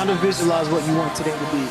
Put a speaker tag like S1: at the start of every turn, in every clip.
S1: Kind of visualize what you want today to be.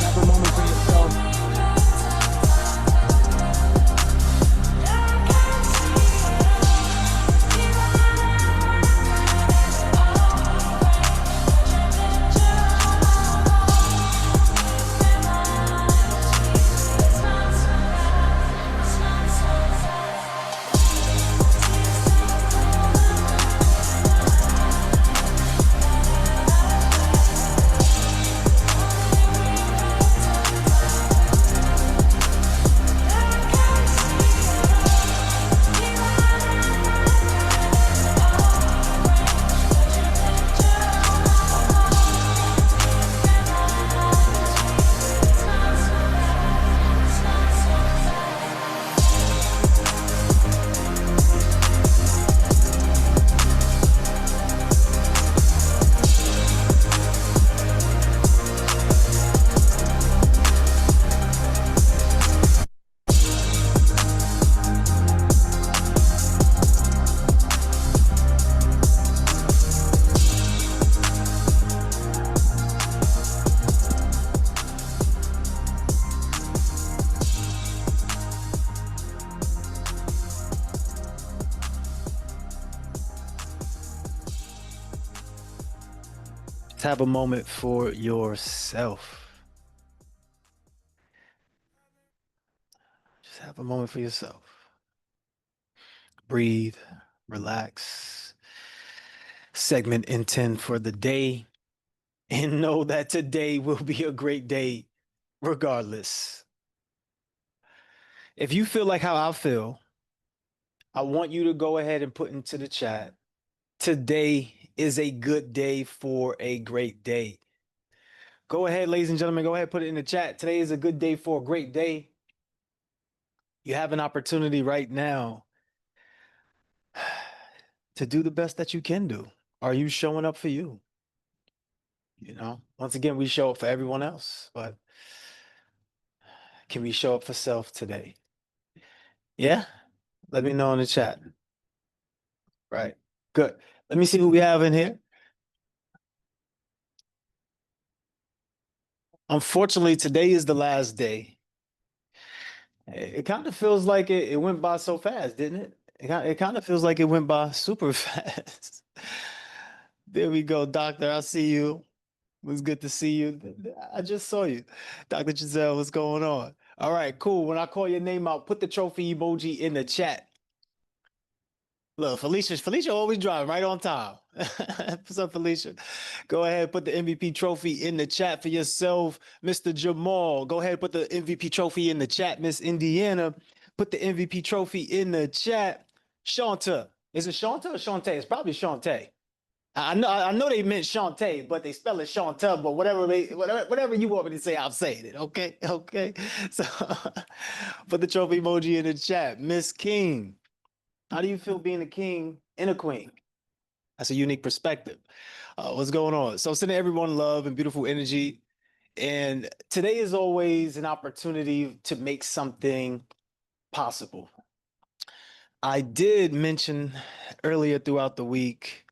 S1: Have a moment for yourself. Have a moment for yourself. Just have a moment for yourself. Breathe, relax. Segment intent for the day. And know that today will be a great day regardless. If you feel like how I feel, I want you to go ahead and put into the chat. Today is a good day for a great day. Go ahead, ladies and gentlemen, go ahead, put it in the chat. Today is a good day for a great day. You have an opportunity right now to do the best that you can do. Are you showing up for you? You know, once again, we show up for everyone else, but can we show up for self today? Yeah? Let me know in the chat. Right. Good. Let me see who we have in here. Unfortunately, today is the last day. It kind of feels like it went by so fast, didn't it? It kind of feels like it went by super fast. There we go, doctor. I see you. It was good to see you. I just saw you. Dr. Giselle, what's going on? All right, cool. When I call your name out, put the trophy emoji in the chat. Look, Felicia always driving right on time. What's up, Felicia? Go ahead, put the MVP trophy in the chat for yourself. Mr. Jamal, go ahead, put the MVP trophy in the chat. Miss Indiana, put the MVP trophy in the chat. Shanta, is it Shanta or Shantae? It's probably Shantae. I know they meant Shantae, but they spell it Shanta. But whatever you want me to say, I'm saying it. Okay, okay. So put the trophy emoji in the chat. Miss King, how do you feel being a king and a queen? That's a unique perspective. What's going on? So sending everyone love and beautiful energy. And today is always an opportunity to make something possible. I did mention earlier throughout the week,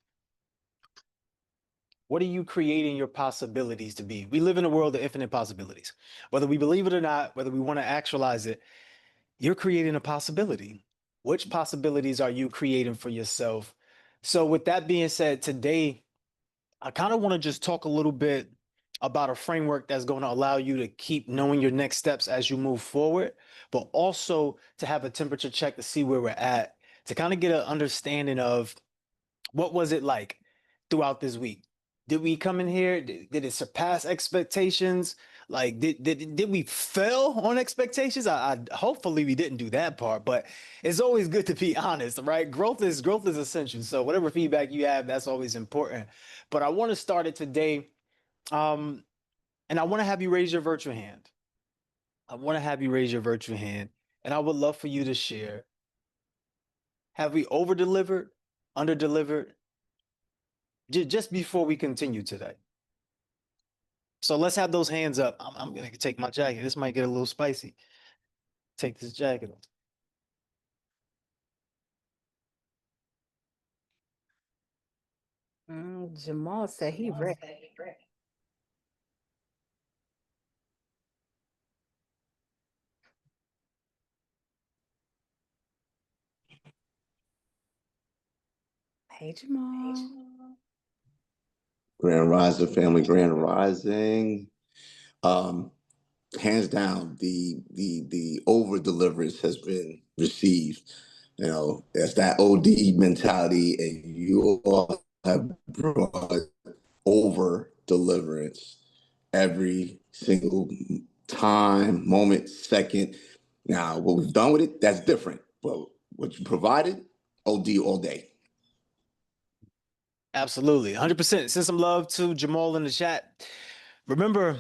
S1: what are you creating your possibilities to be? We live in a world of infinite possibilities. Whether we believe it or not, whether we want to actualize it, you're creating a possibility. Which possibilities are you creating for yourself? So with that being said, today, I kind of want to just talk a little bit about a framework that's going to allow you to keep knowing your next steps as you move forward, but also to have a temperature check to see where we're at, to kind of get an understanding of what was it like throughout this week. Did we come in here? Did it surpass expectations? Like, did we fail on expectations? I hopefully we didn't do that part, but it's always good to be honest, right? Growth is essential. So whatever feedback you have, that's always important. But I want to start it today, um, and I want to have you raise your virtual hand. I want to have you raise your virtual hand, and I would love for you to share. Have we over delivered, under delivered, just before we continue today? So let's have those hands up. I'm gonna take my jacket. This might get a little spicy. Take this jacket off.
S2: Jamal said he ready. Hey, Jamal.
S3: Grand Rising family, Grand Rising. Um, Hands down, the over deliverance has been received. You know, that's that OD mentality, and you all have brought over deliverance every single time, moment, second. Now, what we've done with it, that's different. But what you provided, OD all day.
S1: Absolutely. 100%. Send some love to Jamal in the chat. Remember,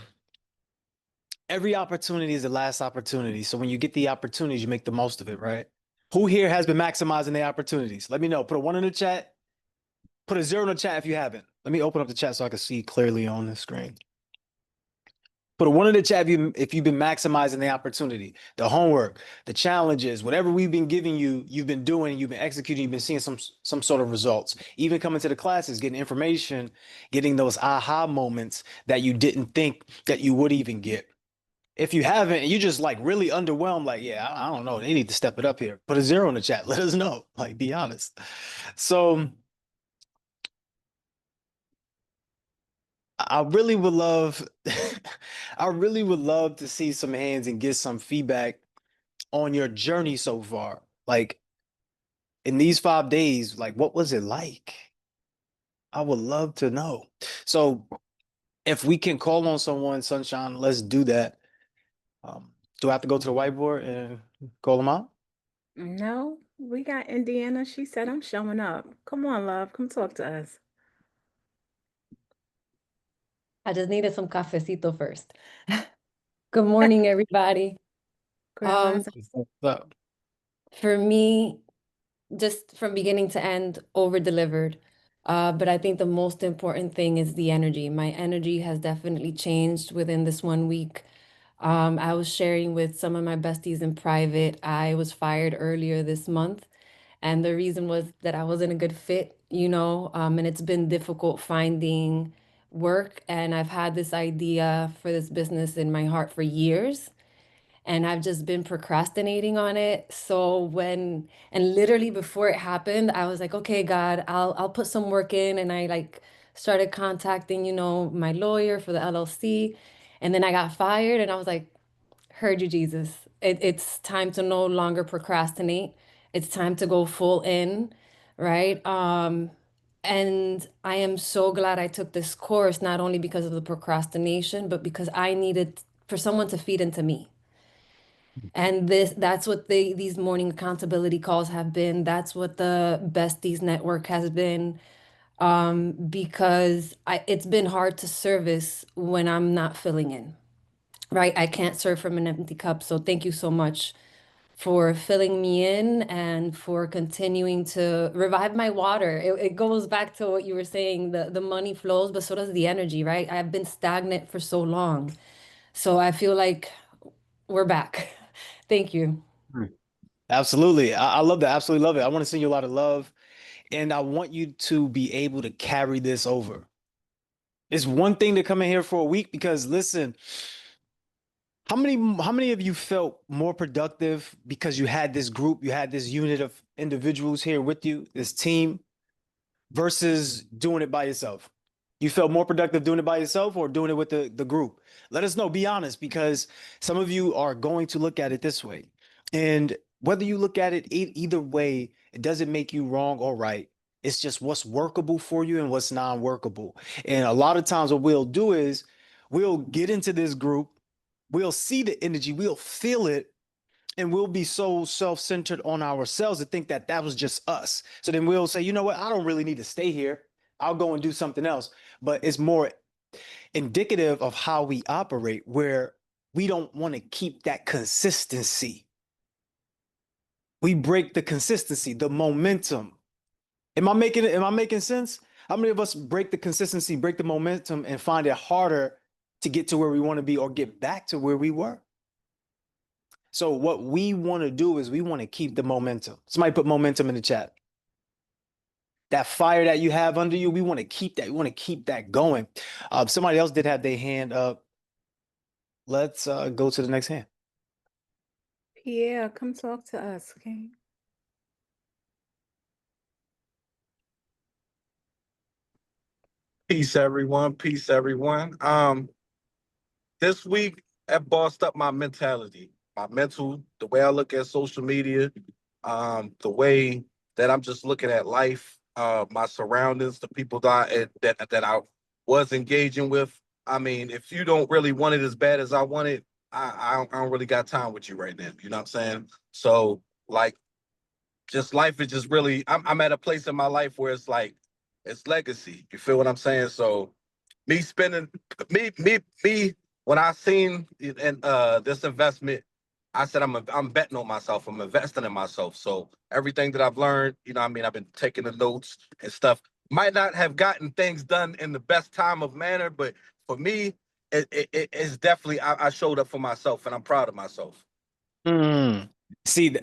S1: every opportunity is the last opportunity. So when you get the opportunities, you make the most of it, right? Who here has been maximizing their opportunities? Let me know. Put a one in the chat. Put a zero in the chat if you haven't. Let me open up the chat so I can see clearly on the screen. Put a one in the chat if you've been maximizing the opportunity, the homework, the challenges, whatever we've been giving you, you've been doing, you've been executing, you've been seeing some sort of results. Even coming to the classes, getting information, getting those aha moments that you didn't think that you would even get. If you haven't, and you just like really underwhelmed, like, yeah, I don't know, they need to step it up here. Put a zero in the chat. Let us know. Like, be honest. So I really would love, I really would love to see some hands and get some feedback on your journey so far. Like in these 5 days, like what was it like? I would love to know. So if we can call on someone, Sunshine, let's do that. Do I have to go to the whiteboard and call them out?
S2: No, we got Indiana. She said I'm showing up. Come on, love. Come talk to us.
S4: I just needed some cafecito first. Good morning, everybody.
S2: Grand
S4: Um,
S2: Rising.
S1: So,
S4: for me, just from beginning to end, over delivered. But I think the most important thing is the energy. My energy has definitely changed within this 1 week. I was sharing with some of my besties in private. I was fired earlier this month, and the reason was that I wasn't a good fit, and it's been difficult finding work. And I've had this idea for this business in my heart for years, and I've just been procrastinating on it. So and literally before it happened, I was like, okay, God, I'll put some work in. And I like started contacting, my lawyer for the LLC. And then I got fired, and I was like, heard you, Jesus. It's time to no longer procrastinate. It's time to go full in, right? And I am so glad I took this course, not only because of the procrastination, but because I needed for someone to feed into me. And that's what these morning accountability calls have been. That's what the Besties Network has been. Because it's been hard to service when I'm not filling in, right? I can't serve from an empty cup. So thank you so much for filling me in and for continuing to revive my water. It goes back to what you were saying, the money flows, but so does the energy, right? I've been stagnant for so long. So I feel like we're back. Thank you.
S1: absolutely. I love that. Absolutely love it. I want to send you a lot of love and I want you to be able to carry this over. It's one thing to come in here for a week because listen, how many of you felt more productive because you had this group, you had this unit of individuals here with you, this team, versus doing it by yourself? You felt more productive doing it by yourself or doing it with the group? Let us know. Be honest, because some of you are going to look at it this way. And whether you look at it either way, it doesn't make you wrong or right. It's just what's workable for you and what's non-workable. And a lot of times what we'll do is we'll get into this group, we'll see the energy, we'll feel it, and we'll be so self-centered on ourselves to think that that was just us. So then we'll say, you know what, I don't really need to stay here. I'll go and do something else. But it's more indicative of how we operate, where we don't want to keep that consistency. We break the consistency, the momentum. Am I making sense? How many of us break the consistency, break the momentum, and find it harder to get to where we want to be or get back to where we were? So what we want to do is we want to keep the momentum. Somebody put momentum in the chat. that fire that you have under you, we want to keep that. We want to keep that going. Somebody else did have their hand up. Let's go to the next hand.
S2: Pierre, come talk to us, okay?
S5: Peace, everyone. Peace, everyone. This week that bossed up my mentality, my mental, the way I look at social media, the way that I'm just looking at life, my surroundings, the people that I was engaging with. I mean, if you don't really want it as bad as I want it, I don't really got time with you right now. You know what I'm saying? So like, just life is just really. I'm at a place in my life where it's like it's legacy. You feel what I'm saying? So me spending me when I seen this investment, I said I'm betting on myself. I'm investing in myself. So everything that I've learned, you know what I mean, I've been taking the notes and stuff. Might not have gotten things done in the best time of manner, but for me, it's definitely I showed up for myself and I'm proud of myself.
S1: Mm. See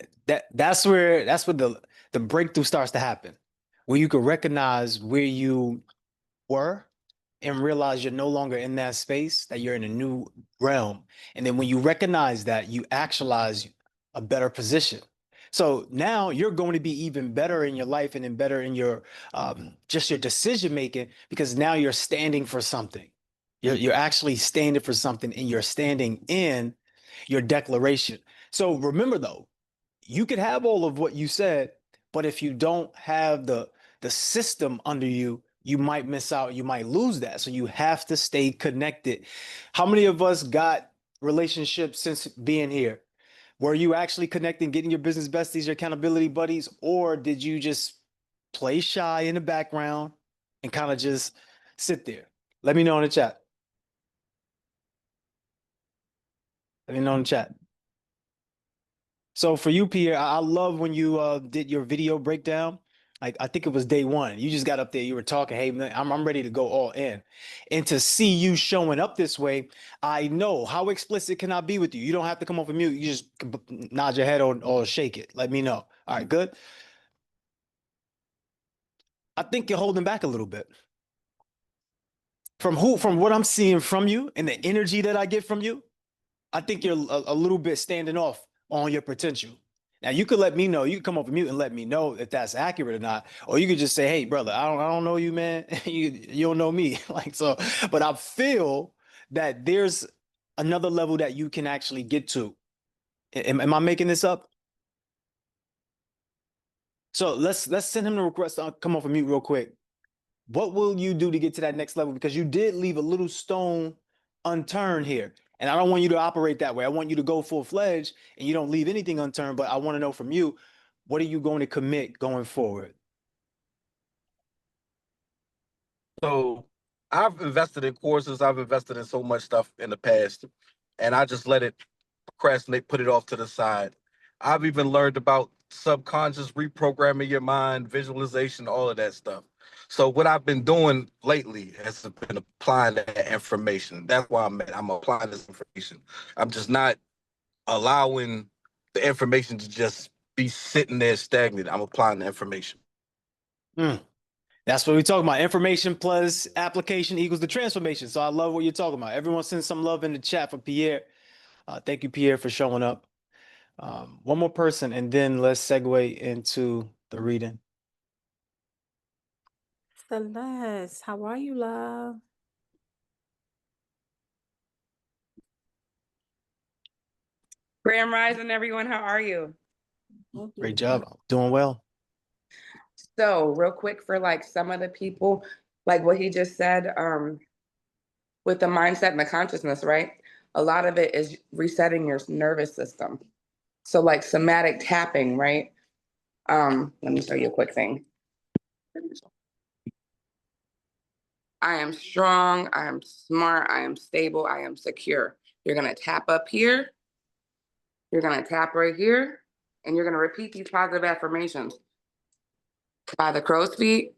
S1: that's where the breakthrough starts to happen, where you can recognize where you were and realize you're no longer in that space, that you're in a new realm. And then when you recognize that, you actualize a better position. So now you're going to be even better in your life and then better in your just your decision making, because now you're standing for something. You're actually standing for something, and you're standing in your declaration. So remember though, you could have all of what you said, but if you don't have the system under you, you might miss out. You might lose that. So you have to stay connected. How many of us got relationships since being here? Were you actually connecting, getting your business besties, your accountability buddies, or did you just play shy in the background and kind of just sit there? Let me know in the chat. Let me know in the chat. So for you, Pierre, I love when you did your video breakdown. Like I think it was day one. You just got up there, you were talking, hey man, I'm ready to go all in. And to see you showing up this way, I know how explicit can I be with you. You don't have to come off a mute. You just nod your head or shake it. Let me know. All right, good. I think you're holding back a little bit. From what I'm seeing from you and the energy that I get from you, I think you're a little bit standing off on your potential. Now you could let me know. You could come off mute and let me know if that's accurate or not, or you could just say, "Hey, brother, I don't know you, man. you don't know me." Like so, but I feel that there's another level that you can actually get to. Am I making this up? So let's send him the request. I'll come off of mute real quick. What will you do to get to that next level? Because you did leave a little stone unturned here. And I don't want you to operate that way. I want you to go full fledged and you don't leave anything unturned. But I want to know from you, what are you going to commit going forward?
S5: So I've invested in courses, I've invested in so much stuff in the past, and I just let it procrastinate, put it off to the side. I've even learned about subconscious reprogramming your mind, visualization, all of that stuff. So what I've been doing lately has been applying that information. That's why I'm applying this information. I'm just not allowing the information to just be sitting there stagnant. I'm applying the information.
S1: Mm, that's what we're talking about. Information plus application equals the transformation. So I love what you're talking about. Everyone send some love in the chat for Pierre. Thank you, Pierre, for showing up. One more person, and then let's segue into the reading.
S2: Celeste, how are you, love?
S6: Grand Rising, everyone. How are you?
S1: Great job. Doing well.
S6: So, real quick for like some of the people, like what he just said, with the mindset and the consciousness, right? A lot of it is resetting your nervous system. So, like somatic tapping, right? Let me show you a quick thing. I am strong, I am smart, I am stable, I am secure. You're gonna tap up here, you're gonna tap right here, and you're gonna repeat these positive affirmations. By the crow's feet,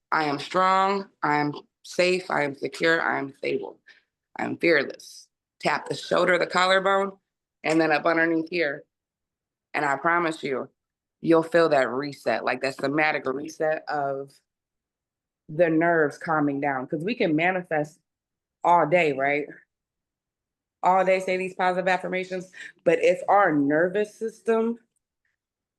S6: I am strong, I am safe, I am secure, I am stable, I am fearless. Tap the shoulder, the collarbone, and then up underneath here. And I promise you, you'll feel that reset, like that somatic reset of the nerves calming down, because we can manifest all day, right? All day say these positive affirmations, but if our nervous system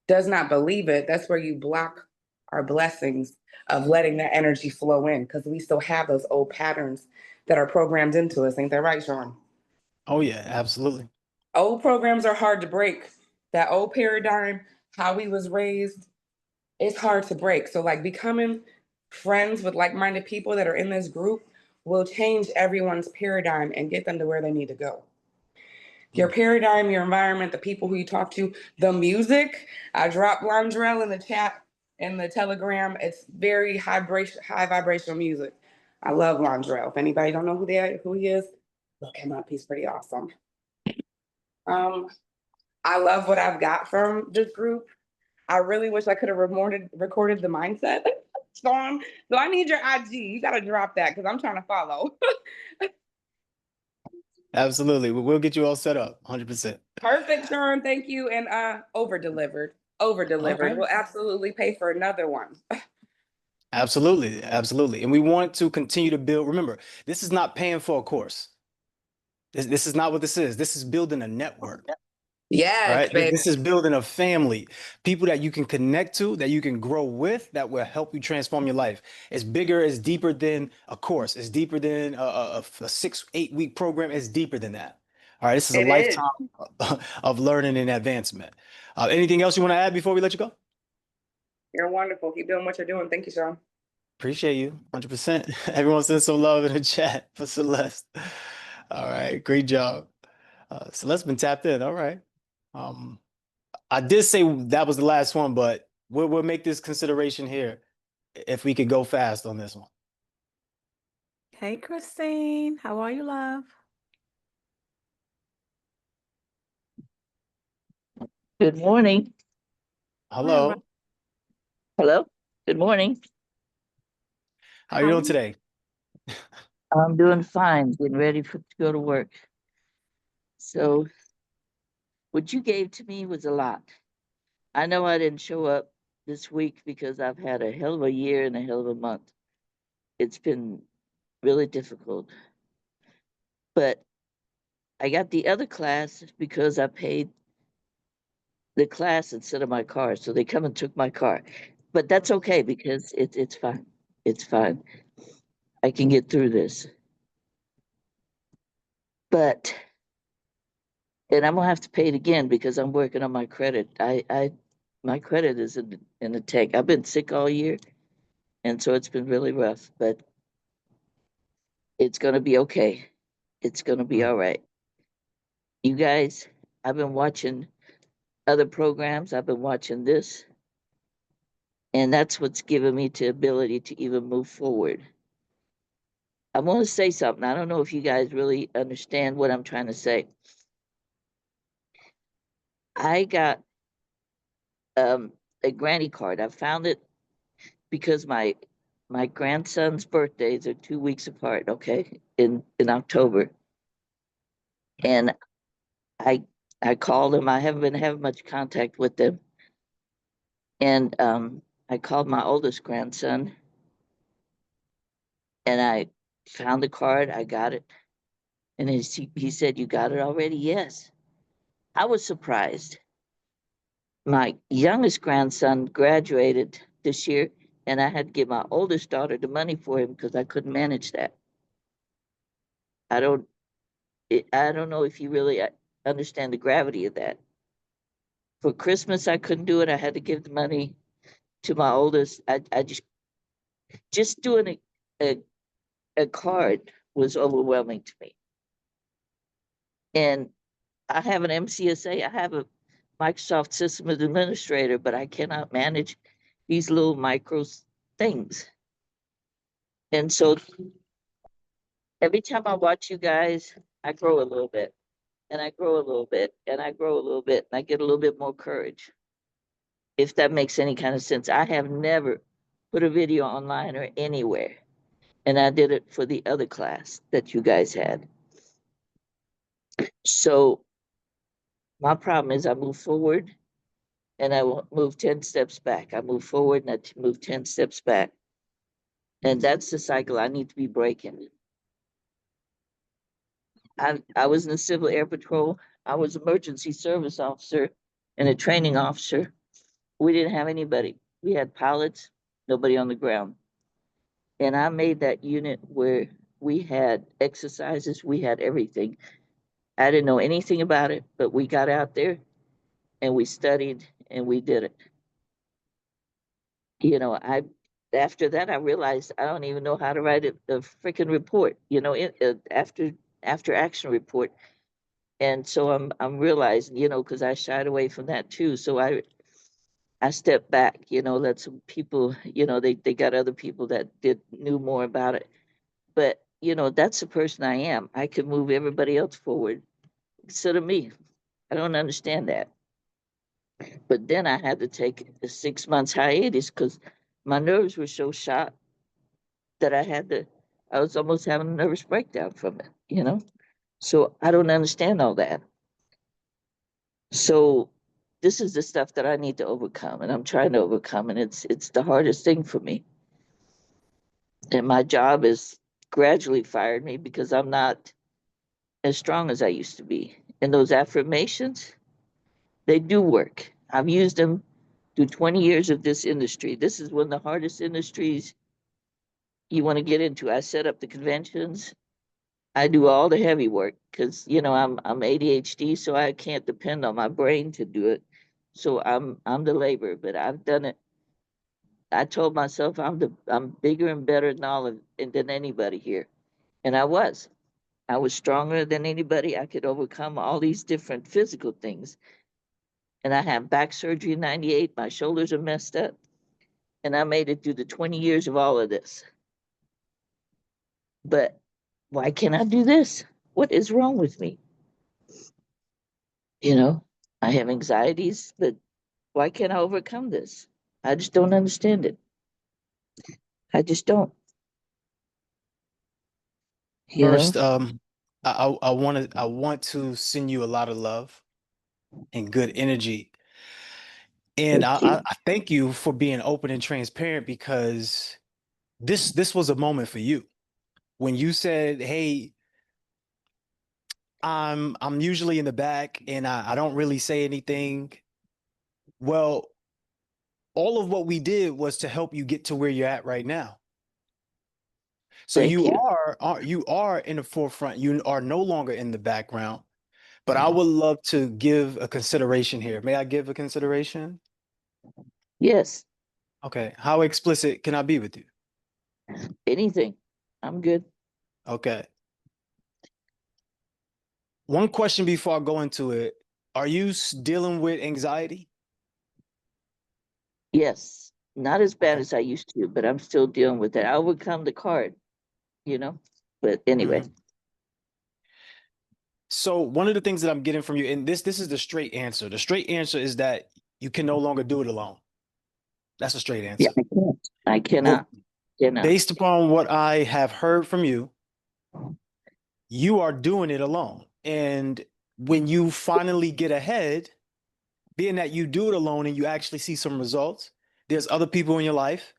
S6: does not believe it, that's where you block our blessings of letting that energy flow in, because we still have those old patterns that are programmed into us. Ain't that right, Sean?
S1: Oh yeah, absolutely.
S6: Old programs are hard to break. That old paradigm, how we was raised, it's hard to break. So like becoming friends with like-minded people that are in this group will change everyone's paradigm and get them to where they need to go. Your paradigm, your environment, the people who you talk to, the music. I dropped Londrell in the chat, in the Telegram. It's very high vibrational music. I love Londrell. If anybody don't know who he is, look him up. He's pretty awesome. I love what I've got from this group. I really wish I could have recorded the mindset song. So I need your IG. You got to drop that because I'm trying to follow.
S1: Absolutely. We'll get you all set up 100%.
S6: Perfect, Sean. Thank you. And over delivered. Over delivered.
S1: Okay.
S6: We'll absolutely pay for another one.
S1: Absolutely. Absolutely. And we want to continue to build. Remember, this is not paying for a course. This is not what this is. This is building a network.
S6: Yes,
S1: Right?
S6: baby.
S1: This is building a family, people that you can connect to, that you can grow with, that will help you transform your life. It's bigger, it's deeper than a course. It's deeper than a 6-8 week program. It's deeper than that. All right, this is a
S6: It is.
S1: lifetime of learning and advancement. Anything else you want to add before we let you go?
S6: You're wonderful. Keep doing what you're doing. Thank you, Sean.
S1: Appreciate you, 100%. Everyone send some love in the chat for Celeste. All right, great job. Celeste been tapped in. All right. I did say that was the last one, but we'll make this consideration here if we could go fast on this one.
S2: Hey, Christine. How are you, love?
S7: Good morning.
S1: Hello.
S7: Hello. Good morning.
S1: How are you doing today?
S7: I'm doing fine, getting ready to go to work. So, what you gave to me was a lot. I know I didn't show up this week because I've had a hell of a year and a hell of a month. It's been really difficult. But I got the other class because I paid the class instead of my car. So they come and took my car. But that's okay because it's fine. It's fine. I can get through this. But and I'm gonna have to pay it again because I'm working on my credit. My credit is in the tank. I've been sick all year, and so it's been really rough. But it's gonna be okay. It's gonna be all right. You guys, I've been watching other programs. I've been watching this, and that's what's given me the ability to even move forward. I want to say something. I don't know if you guys really understand what I'm trying to say. I got a granny card. I found it because my grandson's birthdays are 2 weeks apart, okay, in October. And I I called him. I haven't been having much contact with them. And I called my oldest grandson and I found the card. I got it. And he said, "You got it already?" Yes. I was surprised. My youngest grandson graduated this year, and I had to give my oldest daughter the money for him because I couldn't manage that. I don't I don't know if you really understand the gravity of that. For Christmas, I couldn't do it. I had to give the money to my oldest. I just doing a, a card was overwhelming to me. And I have an MCSA. I have a Microsoft System Administrator, but I cannot manage these little micro things. And so every time I watch you guys, I grow a little bit, and I grow a little bit, and I grow a little bit, and I get a little bit more courage. If that makes any kind of sense. I have never put a video online or anywhere, and I did it for the other class that you guys had. So my problem is I move forward and I will move 10 steps back. I move forward and I move 10 steps back. And that's the cycle I need to be breaking. I was in the Civil Air Patrol. I was emergency service officer and a training officer. We didn't have anybody. We had pilots, nobody on the ground. And I made that unit where we had exercises, we had everything. I didn't know anything about it, but we got out there and we studied and we did it. You know, after that I realized I don't even know how to write a freaking report. You know, after action report. And so I'm realizing, you know, because I shied away from that too. So I stepped back, you know, let some people, you know, they got other people that knew more about it. But, you know, that's the person I am. I can move everybody else forward instead of me. I don't understand that. But then I had to take a 6 months hiatus because my nerves were so shot that I was almost having a nervous breakdown from it, you know? So I don't understand all that. So this is the stuff that I need to overcome, and I'm trying to overcome, and it's the hardest thing for me. And my job has gradually fired me because I'm not as strong as I used to be. And those affirmations, they do work. I've used them through 20 years of this industry. This is one of the hardest industries you want to get into. I set up the conventions. I do all the heavy work because you know I'm ADHD, so I can't depend on my brain to do it. So I'm the labor, but I've done it. I told myself I'm bigger and better than anybody here, and I was. I was stronger than anybody. I could overcome all these different physical things. And I had back surgery in '98. My shoulders are messed up, and I made it through the 20 years of all of this. But why can't I do this? What is wrong with me? You know, I have anxieties, but why can't I overcome this? I just don't understand it. I just don't, you know?
S1: First, I want to send you a lot of love and good energy. And
S7: Thank you.
S1: I thank you for being open and transparent because this was a moment for you. When you said, "Hey, I'm usually in the back and I don't really say anything." Well, all of what we did was to help you get to where you're at right now. So
S7: Thank you.
S1: you are in the forefront. You are no longer in the background. But I would love to give a consideration here. May I give a consideration?
S7: Yes,
S1: Okay. How explicit can I be with you?
S7: anything. I'm good.
S1: Okay. One question before I go into it. Are you dealing with anxiety?
S7: Yes, not as bad
S1: Okay.
S7: as I used to, but I'm still dealing with that. I overcome the card, you know? But anyway,
S1: Mhm. So one of the things that I'm getting from you, and this is the straight answer. The straight answer is that you can no longer do it alone. That's a straight
S7: yeah,
S1: answer.
S7: I can't. I
S1: But
S7: cannot. Cannot.
S1: based upon what I have heard from you, you are doing it alone. And when you finally get ahead, being that you do it alone and you actually see some results, there's other people in your life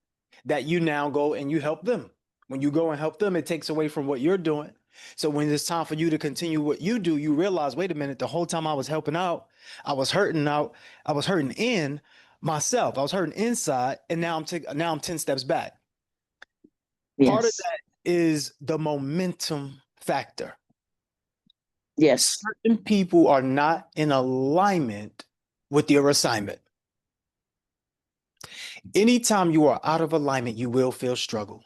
S1: that you now go and you help them. When you go and help them, it takes away from what you're doing. So when it's time for you to continue what you do, you realize, wait a minute, the whole time I was helping out, I was hurting out, I was hurting in myself. I was hurting inside, and now I'm 10 steps back. Part of
S7: Yes.
S1: that is the momentum factor.
S7: Yes.
S1: Certain people are not in alignment with your assignment. Anytime you are out of alignment, you will feel struggle.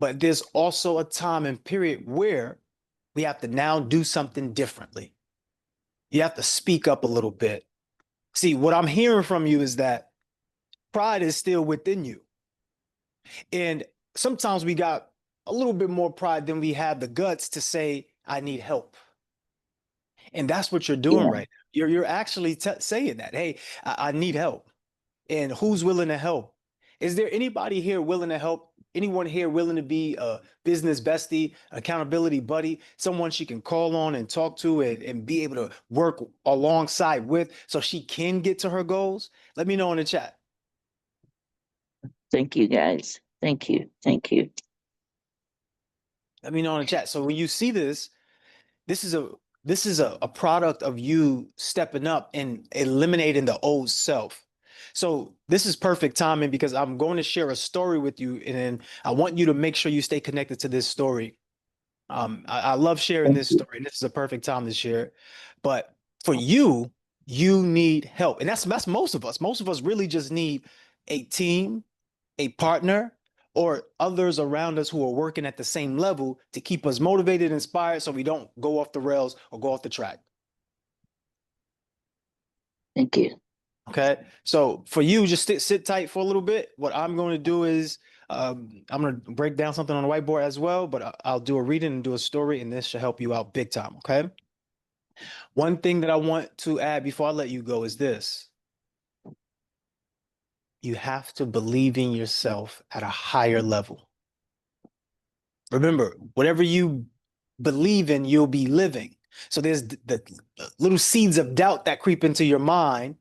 S1: But there's also a time and period where we have to now do something differently. You have to speak up a little bit. See, what I'm hearing from you is that pride is still within you. And sometimes we got a little bit more pride than we have the guts to say, I need help. And that's what you're doing
S7: Yeah.
S1: right now. You're actually saying that, hey, I need help. And who's willing to help? Is there anybody here willing to help? Anyone here willing to be a business bestie, accountability buddy, someone she can call on and talk to and be able to work alongside with so she can get to her goals? Let me know in the chat.
S7: Thank you guys. Thank you. Thank you.
S1: Let me know in the chat. So when you see this, this is a product of you stepping up and eliminating the old self. So this is perfect timing because I'm going to share a story with you, and then I want you to make sure you stay connected to this story. I love sharing
S7: Thank
S1: this
S7: you.
S1: story. This is a perfect time to share it. But for you, you need help. And that's most of us. Most of us really just need a team, a partner, or others around us who are working at the same level to keep us motivated, inspired, so we don't go off the rails or go off the track.
S7: Thank you.
S1: Okay. So for you, just sit tight for a little bit. What I'm going to do is I'm going to break down something on the whiteboard as well, but I'll do a reading and do a story, and this should help you out big time. Okay. One thing that I want to add before I let you go is this. You have to believe in yourself at a higher level. Remember, whatever you believe in, you'll be living. So there's the little seeds of doubt that creep into your mind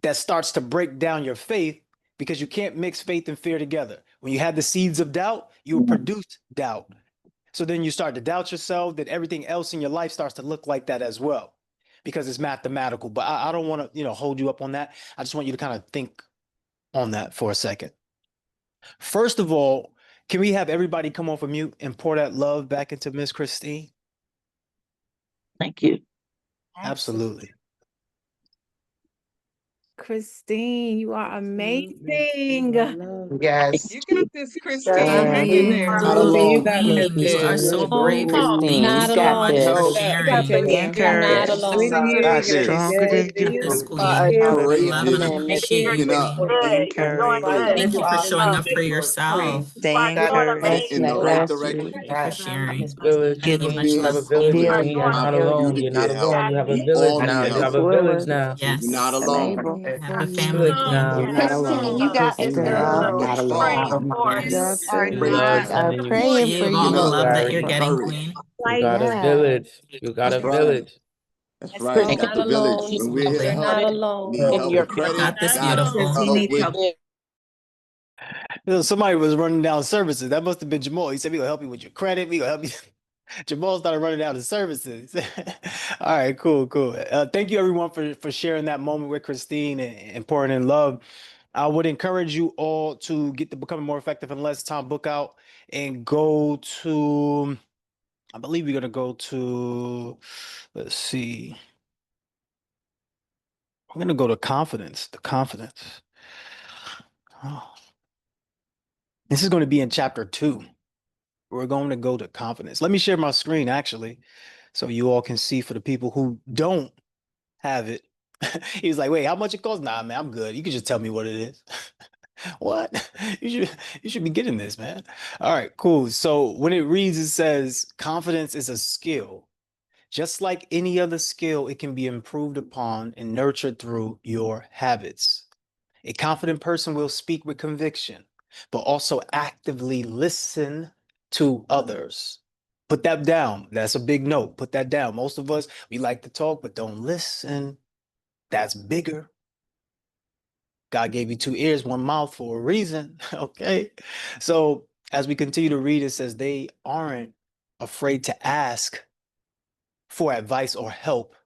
S1: that starts to break down your faith, because you can't mix faith and fear together. When you have the seeds of doubt, you will produce doubt. So then you start to doubt yourself, that everything else in your life starts to look like that as well, because it's mathematical. But I don't want to, hold you up on that. I just want you to kind of think on that for a second. First of all, can we have everybody come off of mute and pour that love back into Miss Christine?
S7: Thank you.
S1: Absolutely.
S2: Christine, you are amazing.
S6: Yes.
S8: You got this, Christine.
S7: Thank
S8: Hang in
S7: you.
S8: there.
S3: Not
S9: Absolutely, you
S3: alone.
S9: got this,
S8: You are
S9: Christine.
S8: so
S2: Oh,
S8: brave,
S7: Christine,
S8: Thank you
S7: you
S4: Not
S8: so
S7: got
S8: much
S4: alone.
S8: for
S7: this.
S6: So
S2: I got your
S8: sharing.
S9: Be
S2: back.
S4: You're not
S9: encouraged.
S2: We
S4: alone.
S2: hear
S3: Got
S2: you.
S3: this.
S9: Stronger than you.
S8: This
S2: You
S8: queen.
S2: are
S8: We love and
S3: Courageous.
S2: amazing.
S8: appreciate
S3: Speaking
S8: you,
S3: up.
S8: queen.
S9: Be
S2: Thank
S8: Thank
S9: encouraged.
S8: you
S2: you,
S8: for showing up
S2: Christine.
S8: for yourself.
S9: Stay
S2: God
S3: Headed
S9: encouraged.
S3: in the right
S7: Bless
S3: direction.
S7: you.
S8: Thank you for sharing.
S10: Village.
S8: I love
S7: Giving
S8: you.
S10: You have
S3: Christine,
S10: a
S7: us
S10: village,
S3: open
S10: queen.
S7: healing
S10: You're
S7: from
S10: not
S3: up.
S10: alone.
S3: You
S10: You're
S7: everything.
S10: not
S3: get help.
S10: alone. You have a
S3: We
S10: village
S3: all
S10: now.
S3: need
S10: You
S3: help.
S10: have a
S7: We're
S10: village
S7: worthy.
S10: now.
S3: You're not
S8: Yes.
S3: alone.
S7: Unable.
S8: You have a
S10: Village
S8: family.
S10: now.
S3: You're not
S7: Christine,
S3: alone.
S7: you got this
S9: Girl,
S7: girl.
S3: You're strong.
S7: Your
S8: Yes.
S7: sisters
S3: Courageous.
S7: are
S10: Sending you
S7: praying for
S8: Appreciate all
S3: Speaking
S8: the
S7: you.
S3: up.
S8: love that
S10: sorry.
S8: you're getting,
S3: Courage.
S8: queen.
S10: You got a
S7: Yeah.
S10: village. You got
S3: That's
S10: a
S3: right.
S10: village.
S3: That's
S7: Put
S3: right.
S4: You're
S3: You got
S4: not
S3: the village.
S4: alone.
S3: When we're here to
S4: You're
S3: help,
S4: not
S3: you
S4: alone.
S3: need
S7: in
S3: help
S7: your
S3: with
S8: You
S3: credit,
S8: got this,
S3: got it.
S8: beautiful.
S3: Help with
S1: Somebody was running down services. That must have been Jamal. He said, "We gonna help you with your credit. We gonna help you." Jamal started running down the services. All right, cool, cool. Thank you everyone for sharing that moment with Christine and pouring in love. I would encourage you all to get to becoming more effective in less time book out and go to, I believe we're gonna go to, let's see. We're gonna go to confidence, the confidence. Oh, this is going to be in chapter 2. We're going to go to confidence. Let me share my screen actually, so you all can see for the people who don't have it. He was like, wait, how much it costs? Nah, man, I'm good. You can just tell me what it is. What? You should be getting this, man. All right, cool. So when it reads, it says confidence is a skill. Just like any other skill, it can be improved upon and nurtured through your habits. A confident person will speak with conviction, but also actively listen to others. Put that down. That's a big note. Put that down. Most of us, we like to talk, but don't listen. That's bigger. God gave you 2 ears, 1 mouth for a reason. Okay. So as we continue to read, it says they aren't afraid to ask for advice or help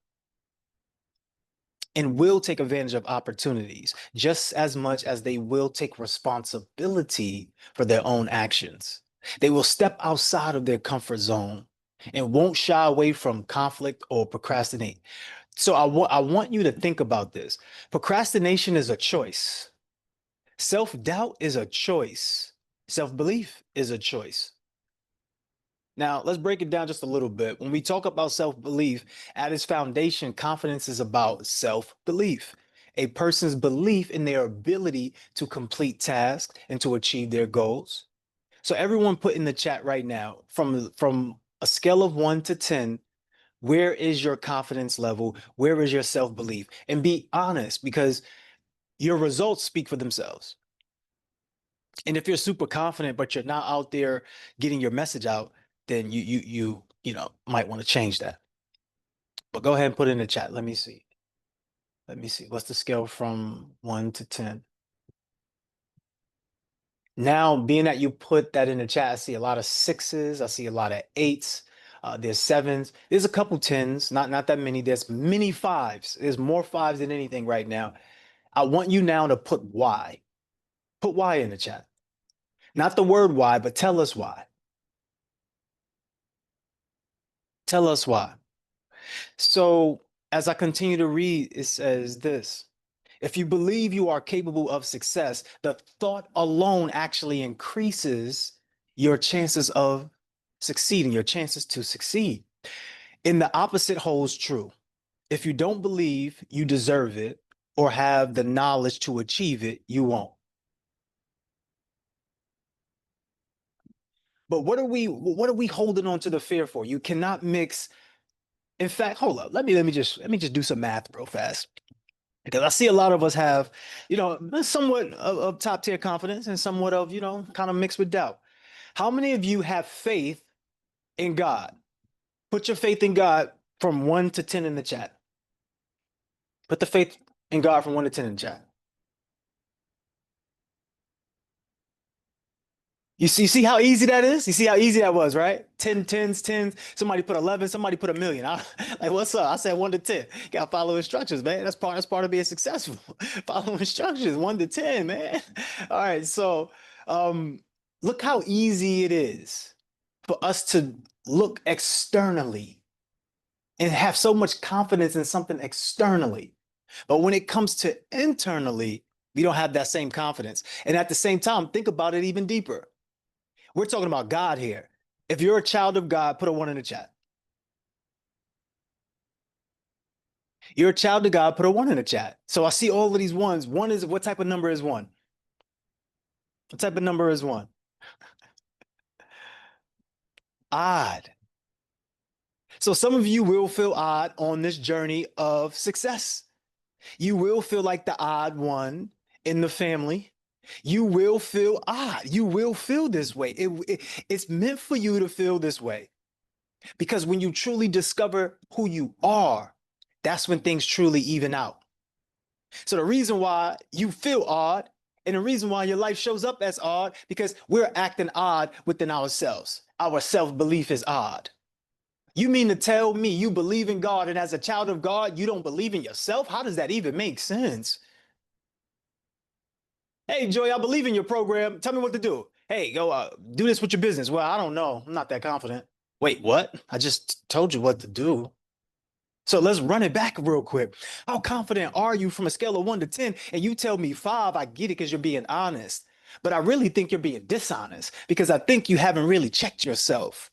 S1: and will take advantage of opportunities just as much as they will take responsibility for their own actions. They will step outside of their comfort zone and won't shy away from conflict or procrastinate. So I want you to think about this. Procrastination is a choice. Self-doubt is a choice. Self-belief is a choice. Now, let's break it down just a little bit. When we talk about self-belief, at its foundation, confidence is about self-belief. A person's belief in their ability to complete tasks and to achieve their goals. So everyone put in the chat right now, from a scale of 1 to 10, where is your confidence level? Where is your self-belief? And be honest, because your results speak for themselves. And if you're super confident, but you're not out there getting your message out, then you might want to change that. But go ahead and put it in the chat. Let me see. Let me see. What's the scale from 1 to 10? Now, being that you put that in the chat, I see a lot of sixes. I see a lot of eights. There's sevens. There's a couple tens, not that many. There's many fives. There's more fives than anything right now. I want you now to put why. Put why in the chat. Not the word why, but tell us why. Tell us why. So as I continue to read, it says this. If you believe you are capable of success, the thought alone actually increases your chances of succeeding, your chances to succeed. And the opposite holds true. If you don't believe you deserve it or have the knowledge to achieve it, you won't. But what are we holding on to the fear for? You cannot mix. In fact, hold up. Let me just do some math real fast. Because I see a lot of us have, somewhat of top tier confidence and somewhat of, kind of mixed with doubt. How many of you have faith in God? Put your faith in God from 1 to 10 in the chat. Put the faith in God from 1 to 10 in the chat. You see how easy that is? You see how easy that was, right? 10, 10s, 10s. Somebody put 11, somebody put 1,000,000. Like, what's up? I said 1 to 10. Gotta follow instructions, man. That's part of being successful. Follow instructions, 1 to 10, man. All right, so look how easy it is for us to look externally and have so much confidence in something externally. But when it comes to internally, we don't have that same confidence. And at the same time, think about it even deeper. We're talking about God here. If you're a child of God, put a 1 in the chat. You're a child of God, put a 1 in the chat. So I see all of these ones. One is, what type of number is 1? What type of number is 1? Odd. So some of you will feel odd on this journey of success. You will feel like the odd one in the family. You will feel odd. You will feel this way. It's meant for you to feel this way. Because when you truly discover who you are, that's when things truly even out. So the reason why you feel odd and the reason why your life shows up as odd, because we're acting odd within ourselves. Our self-belief is odd. You mean to tell me you believe in God and as a child of God, you don't believe in yourself? How does that even make sense? Hey, Joy, I believe in your program. Tell me what to do. Hey, go do this with your business. Well, I don't know. I'm not that confident. Wait, what? I just told you what to do. So let's run it back real quick. How confident are you from a scale of 1 to 10? And you tell me 5, I get it because you're being honest. But I really think you're being dishonest because I think you haven't really checked yourself.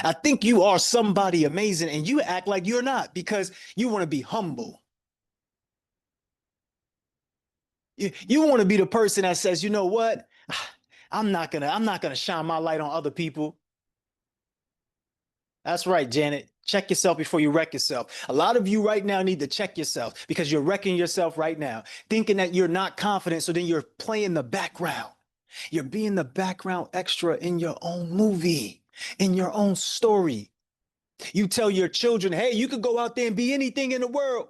S1: I think you are somebody amazing and you act like you're not because you want to be humble. You want to be the person that says, you know what? I'm not gonna shine my light on other people. That's right, Janet. Check yourself before you wreck yourself. A lot of you right now need to check yourself because you're wrecking yourself right now, thinking that you're not confident. So then you're playing the background. You're being the background extra in your own movie, in your own story. You tell your children, hey, you could go out there and be anything in the world.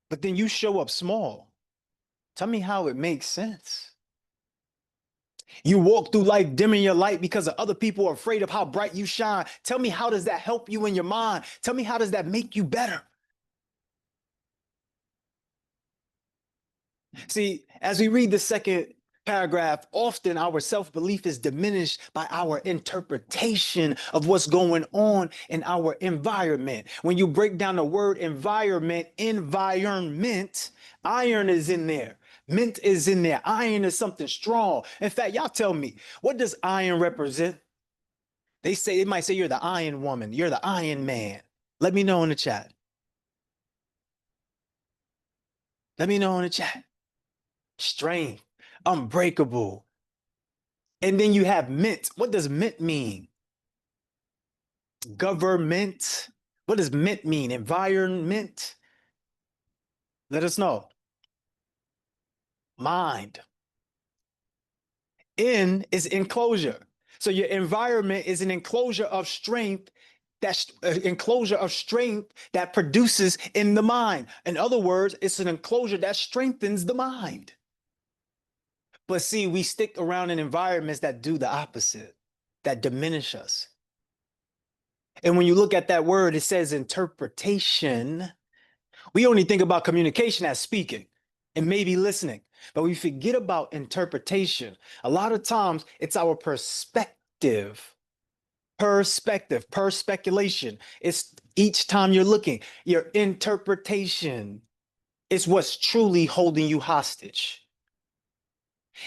S1: But then you show up small. Tell me how it makes sense. You walk through life dimming your light because of other people are afraid of how bright you shine. Tell me, how does that help you in your mind? Tell me, how does that make you better? See, as we read the second paragraph, often our self-belief is diminished by our interpretation of what's going on in our environment. When you break down the word environment, iron is in there. Mint is in there. Iron is something strong. In fact, y'all tell me, what does iron represent? They might say you're the iron woman, you're the iron man. Let me know in the chat. Let me know in the chat. Strength, unbreakable. And then you have mint. What does mint mean? Government. What does mint mean? Environment. Let us know. Mind. In is enclosure. So your environment is an enclosure of strength. That's an enclosure of strength that produces in the mind. In other words, it's an enclosure that strengthens the mind. But see, we stick around in environments that do the opposite, that diminish us. And when you look at that word, it says interpretation. We only think about communication as speaking and maybe listening, but we forget about interpretation. A lot of times it's our perspective, per speculation. It's each time you're looking, your interpretation is what's truly holding you hostage.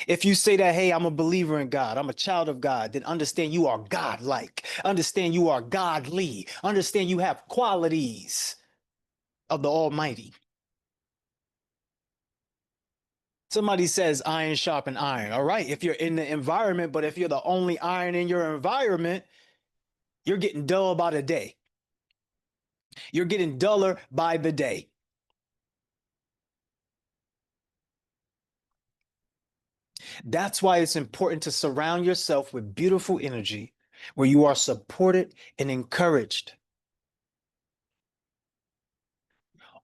S1: If you say that, hey, I'm a believer in God, I'm a child of God, then understand you are God-like, understand you are godly, understand you have qualities of the Almighty. Somebody says iron sharpen iron. All right, if you're in the environment, but if you're the only iron in your environment, you're getting dull by the day. You're getting duller by the day. That's why it's important to surround yourself with beautiful energy where you are supported and encouraged.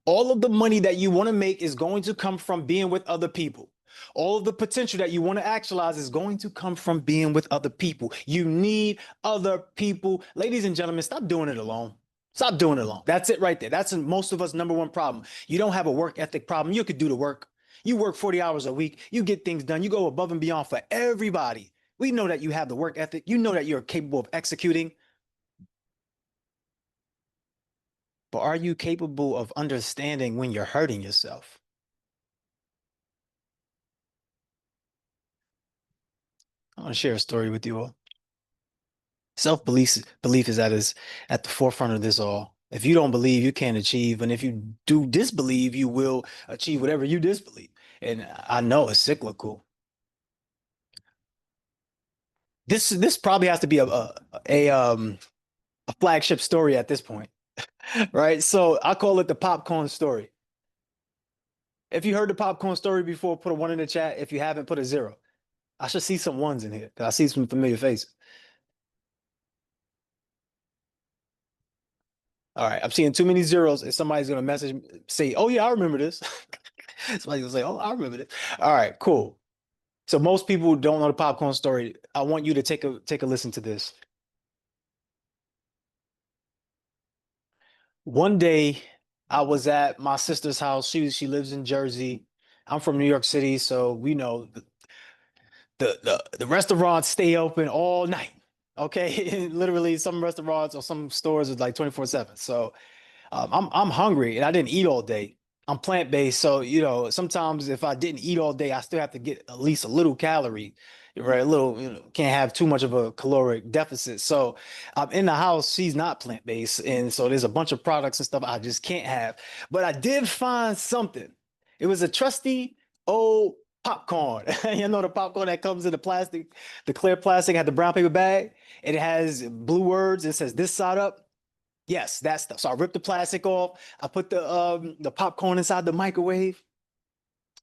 S1: All of the money that you want to make is going to come from being with other people. All of the potential that you want to actualize is going to come from being with other people. You need other people. Ladies and gentlemen, stop doing it alone. Stop doing it alone. That's it right there. That's most of us' number one problem. You don't have a work ethic problem. You could do the work. You work 40 hours a week. You get things done. You go above and beyond for everybody. We know that you have the work ethic. You know that you're capable of executing. But are you capable of understanding when you're hurting yourself? I want to share a story with you all. Self-belief is at the forefront of this all. If you don't believe, you can't achieve. And if you do disbelieve, you will achieve whatever you disbelieve. And I know it's cyclical. This probably has to be a flagship story at this point, right? So I call it the popcorn story. If you heard the popcorn story before, put a 1 in the chat. If you haven't, put a 0. I should see some 1s in here because I see some familiar faces. All right, I'm seeing too many 0s, and somebody's gonna say, "Oh yeah, I remember this." Somebody's gonna say, "Oh, I remember this." All right, cool. So most people don't know the popcorn story. I want you to take a listen to this. One day, I was at my sister's house. She lives in Jersey. I'm from New York City, so we know the restaurants stay open all night. Okay, literally some restaurants or some stores is like 24/7. So I'm hungry and I didn't eat all day. I'm plant-based, so sometimes if I didn't eat all day, I still have to get at least a little calorie, right? A little, can't have too much of a caloric deficit. So I'm in the house. She's not plant-based, and so there's a bunch of products and stuff I just can't have. But I did find something. It was a trusty old popcorn. You know the popcorn that comes in the plastic, the clear plastic, had the brown paper bag, and it has blue words. It says this side up. Yes, that stuff. So I ripped the plastic off. I put the popcorn inside the microwave.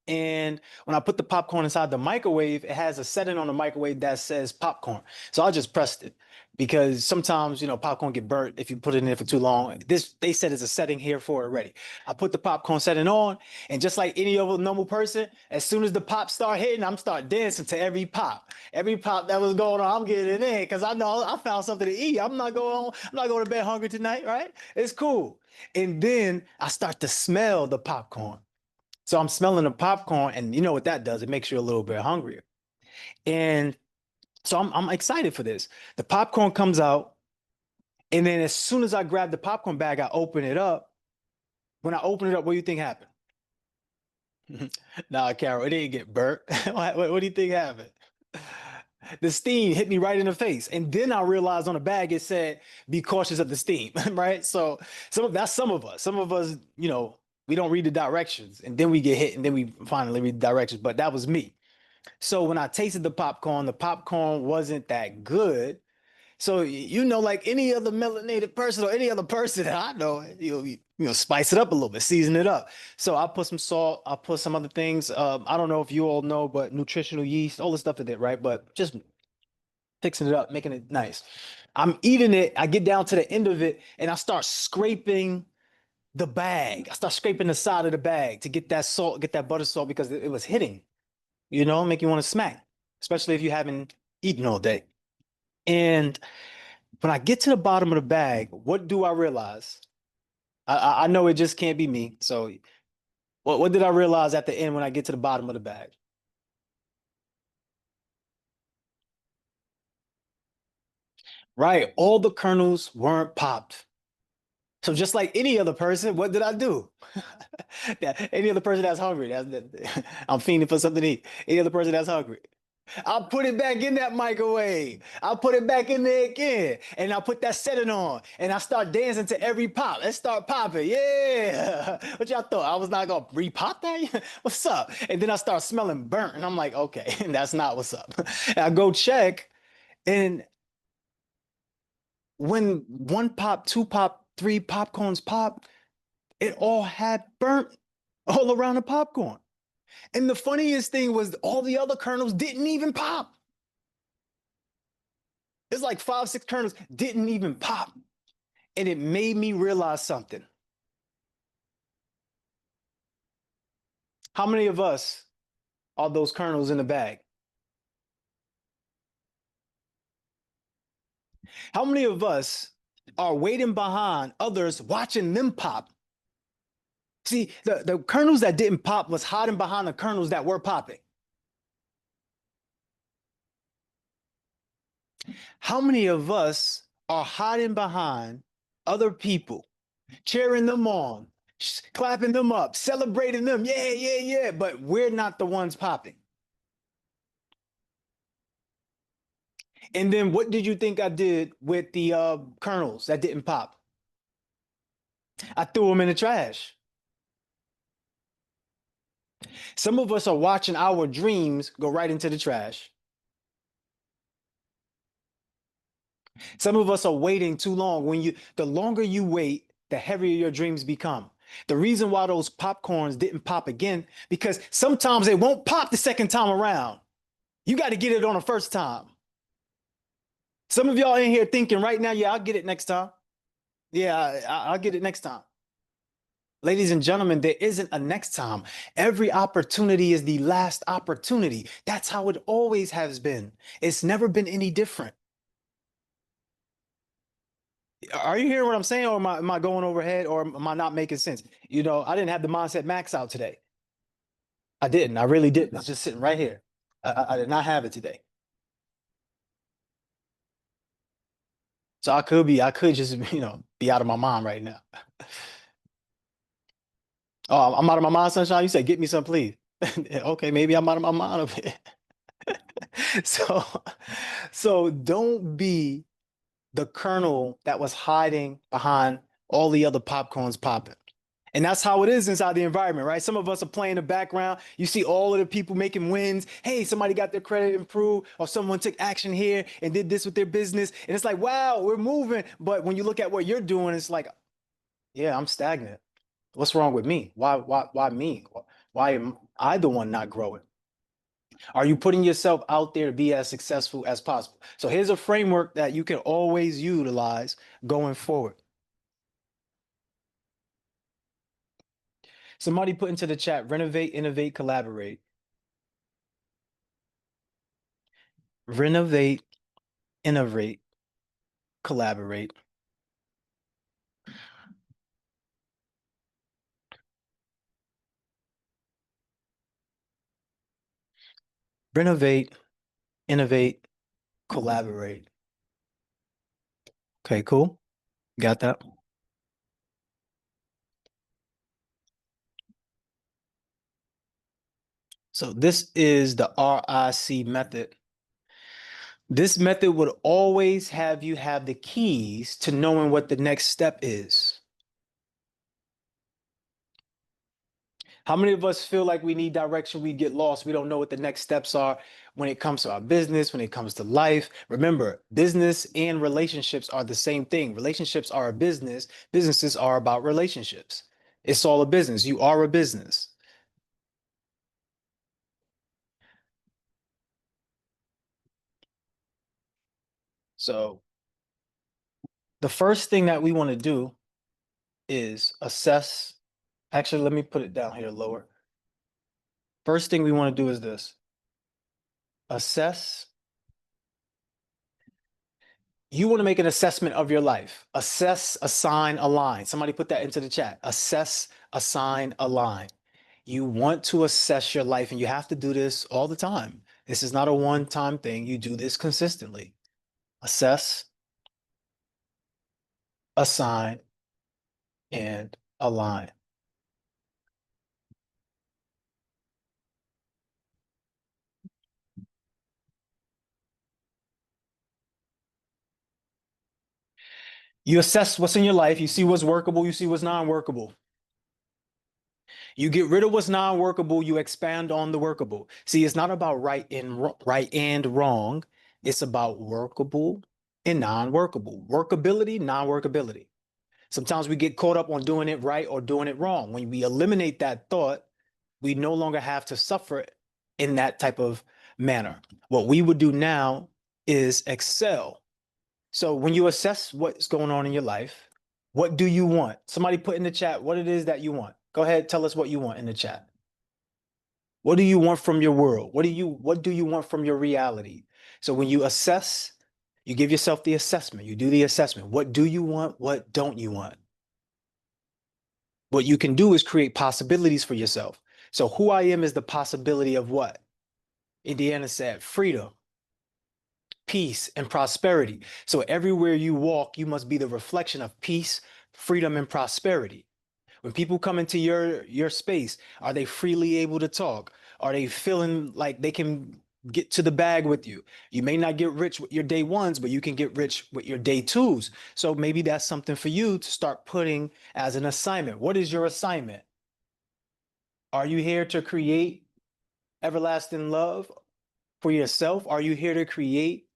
S1: And when I put the popcorn inside the microwave, it has a setting on the microwave that says popcorn. So I just pressed it because sometimes, popcorn get burnt if you put it in there for too long. They said it's a setting here for it already. I put the popcorn setting on, and just like any other normal person, as soon as the pop start hitting, I'm start dancing to every pop. Every pop that was going on, I'm getting it in because I know I found something to eat. I'm not going to bed hungry tonight, right? It's cool. And then I start to smell the popcorn. So I'm smelling the popcorn, and you know what that does? It makes you a little bit hungrier. And so I'm excited for this. The popcorn comes out, and then as soon as I grab the popcorn bag, I open it up. When I open it up, what do you think happened? Nah, Carol, it didn't get burnt. What do you think happened? The steam hit me right in the face. And then I realized on the bag it said, be cautious of the steam, right? So that's some of us. Some of us, we don't read the directions, and then we get hit, and then we finally read the directions. But that was me. So when I tasted the popcorn wasn't that good. So like any other melanated person or any other person that I know, spice it up a little bit, season it up. So I put some salt, I put some other things. I don't know if you all know, but nutritional yeast, all the stuff in it, right? But just fixing it up, making it nice. I'm eating it. I get down to the end of it, and I start scraping the bag. I start scraping the side of the bag to get that salt, get that butter salt, because it was hitting. you know, make you want to smack, especially if you haven't eaten all day. And when I get to the bottom of the bag, what do I realize? I know it just can't be me. So what did I realize at the end when I get to the bottom of the bag? Right, all the kernels weren't popped. So just like any other person, what did I do? Yeah, any other person that's hungry, I'm fiending for something to eat. Any other person that's hungry, I'll put it back in that microwave. I'll put it back in there again. And I'll put that setting on. And I start dancing to every pop. Let's start popping. Yeah. What y'all thought? I was not going to re-pop that? What's up? And then I start smelling burnt. And I'm like, okay, that's not what's up. And I go check. And when one pop, two pop, three popcorns pop, it all had burnt all around the popcorn. And the funniest thing was all the other kernels didn't even pop. It's like 5, 6 kernels didn't even pop. And it made me realize something. How many of us are those kernels in the bag? How many of us are waiting behind others watching them pop? See, the kernels that didn't pop was hiding behind the kernels that were popping. How many of us are hiding behind other people, cheering them on, clapping them up, celebrating them? Yeah, yeah, yeah. But we're not the ones popping. And then what did you think I did with the kernels that didn't pop? I threw them in the trash. Some of us are watching our dreams go right into the trash. Some of us are waiting too long. The longer you wait, the heavier your dreams become. The reason why those popcorns didn't pop again, because sometimes they won't pop the second time around. You got to get it on the first time. Some of y'all in here thinking right now, yeah, I'll get it next time. Yeah, I'll get it next time. Ladies and gentlemen, there isn't a next time. Every opportunity is the last opportunity. That's how it always has been. It's never been any different. Are you hearing what I'm saying, or am I going overhead, or am I not making sense? You know, I didn't have the Mindset Max out today. I didn't. I really didn't. It's just sitting right here. I did not have it today. So I could just, be out of my mind right now. Oh, I'm out of my mind, Sunshine. You said, get me some, please. Okay, maybe I'm out of my mind a bit. So don't be the kernel that was hiding behind all the other popcorns popping. And that's how it is inside the environment, right? Some of us are playing in the background. You see all of the people making wins. Hey, somebody got their credit improved, or someone took action here and did this with their business. And it's like, wow, we're moving. But when you look at what you're doing, it's like, yeah, I'm stagnant. What's wrong with me? Why me? Why am I the one not growing? Are you putting yourself out there to be as successful as possible? So here's a framework that you can always utilize going forward. Somebody put into the chat, renovate, innovate, collaborate. Renovate, innovate, collaborate. Renovate, innovate, collaborate. Okay, cool. Got that? So this is the RIC method. This method would always have you have the keys to knowing what the next step is. How many of us feel like we need direction, we get lost, we don't know what the next steps are when it comes to our business, when it comes to life? Remember, business and relationships are the same thing. Relationships are a business. Businesses are about relationships. It's all a business. You are a business. So the first thing that we want to do is assess. Actually, let me put it down here lower. First thing we want to do is this. assess. You want to make an assessment of your life. Assess, assign, align. Somebody put that into the chat. Assess, assign, align. You want to assess your life, and you have to do this all the time. This is not a one-time thing. You do this consistently. Assess, assign, and align. You assess what's in your life. You see what's workable. You see what's non-workable. You get rid of what's non-workable. You expand on the workable. See, it's not about right and wrong. It's about workable and non-workable. Workability, non-workability. Sometimes we get caught up on doing it right or doing it wrong. When we eliminate that thought, we no longer have to suffer in that type of manner. What we would do now is excel. So when you assess what's going on in your life, what do you want? Somebody put in the chat what it is that you want. Go ahead, tell us what you want in the chat. What do you want from your world? What do you want from your reality? So when you assess, you give yourself the assessment. You do the assessment. What do you want? What don't you want? What you can do is create possibilities for yourself. So who I am is the possibility of what? Indiana said, freedom, peace, and prosperity. So everywhere you walk, you must be the reflection of peace, freedom, and prosperity. When people come into your space, are they freely able to talk? Are they feeling like they can get to the bag with you? You may not get rich with your day ones, but you can get rich with your day twos. So maybe that's something for you to start putting as an assignment. What is your assignment? Are you here to create everlasting love for yourself? Are you here to create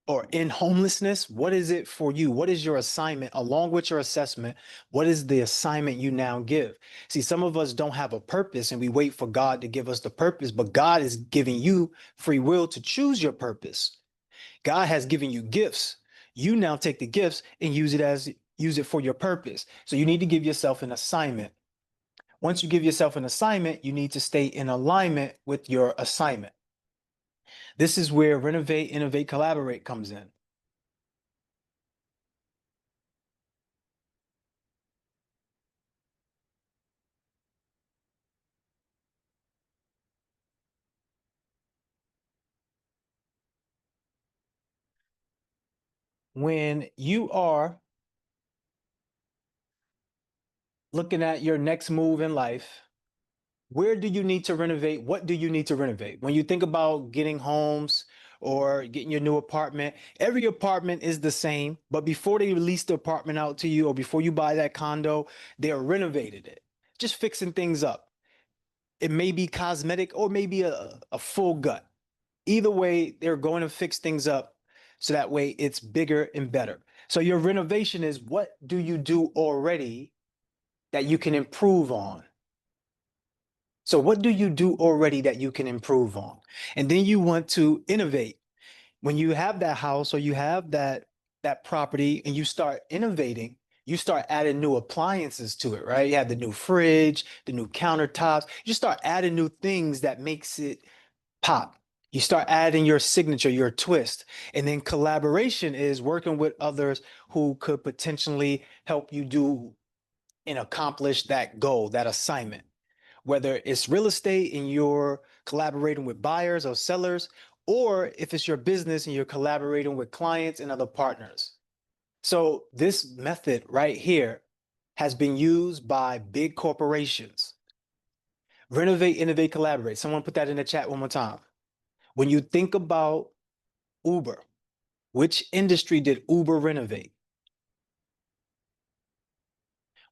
S1: or in homelessness? What is it for you? What is your assignment along with your assessment? What is the assignment you now give? See, some of us don't have a purpose and we wait for God to give us the purpose, but God is giving you free will to choose your purpose. God has given you gifts. You now take the gifts and use it for your purpose. So you need to give yourself an assignment. Once you give yourself an assignment, you need to stay in alignment with your assignment. This is where renovate, innovate, collaborate comes in. When you are looking at your next move in life, where do you need to renovate? What do you need to renovate? When you think about getting homes or getting your new apartment, every apartment is the same, but before they release the apartment out to you or before you buy that condo, they're renovated it, just fixing things up. It may be cosmetic or maybe a full gut. Either way, they're going to fix things up so that way it's bigger and better. So your renovation is what do you do already that you can improve on? So what do you do already that you can improve on? And then you want to innovate. When you have that house or you have that property and you start innovating, you start adding new appliances to it, right? You have the new fridge, the new countertops. You start adding new things that makes it pop. You start adding your signature, your twist. And then collaboration is working with others who could potentially help you do and accomplish that goal, that assignment. Whether it's real estate and you're collaborating with buyers or sellers, or if it's your business and you're collaborating with clients and other partners. So this method right here has been used by big corporations. Renovate, innovate, collaborate. Someone put that in the chat one more time. When you think about Uber, which industry did Uber renovate?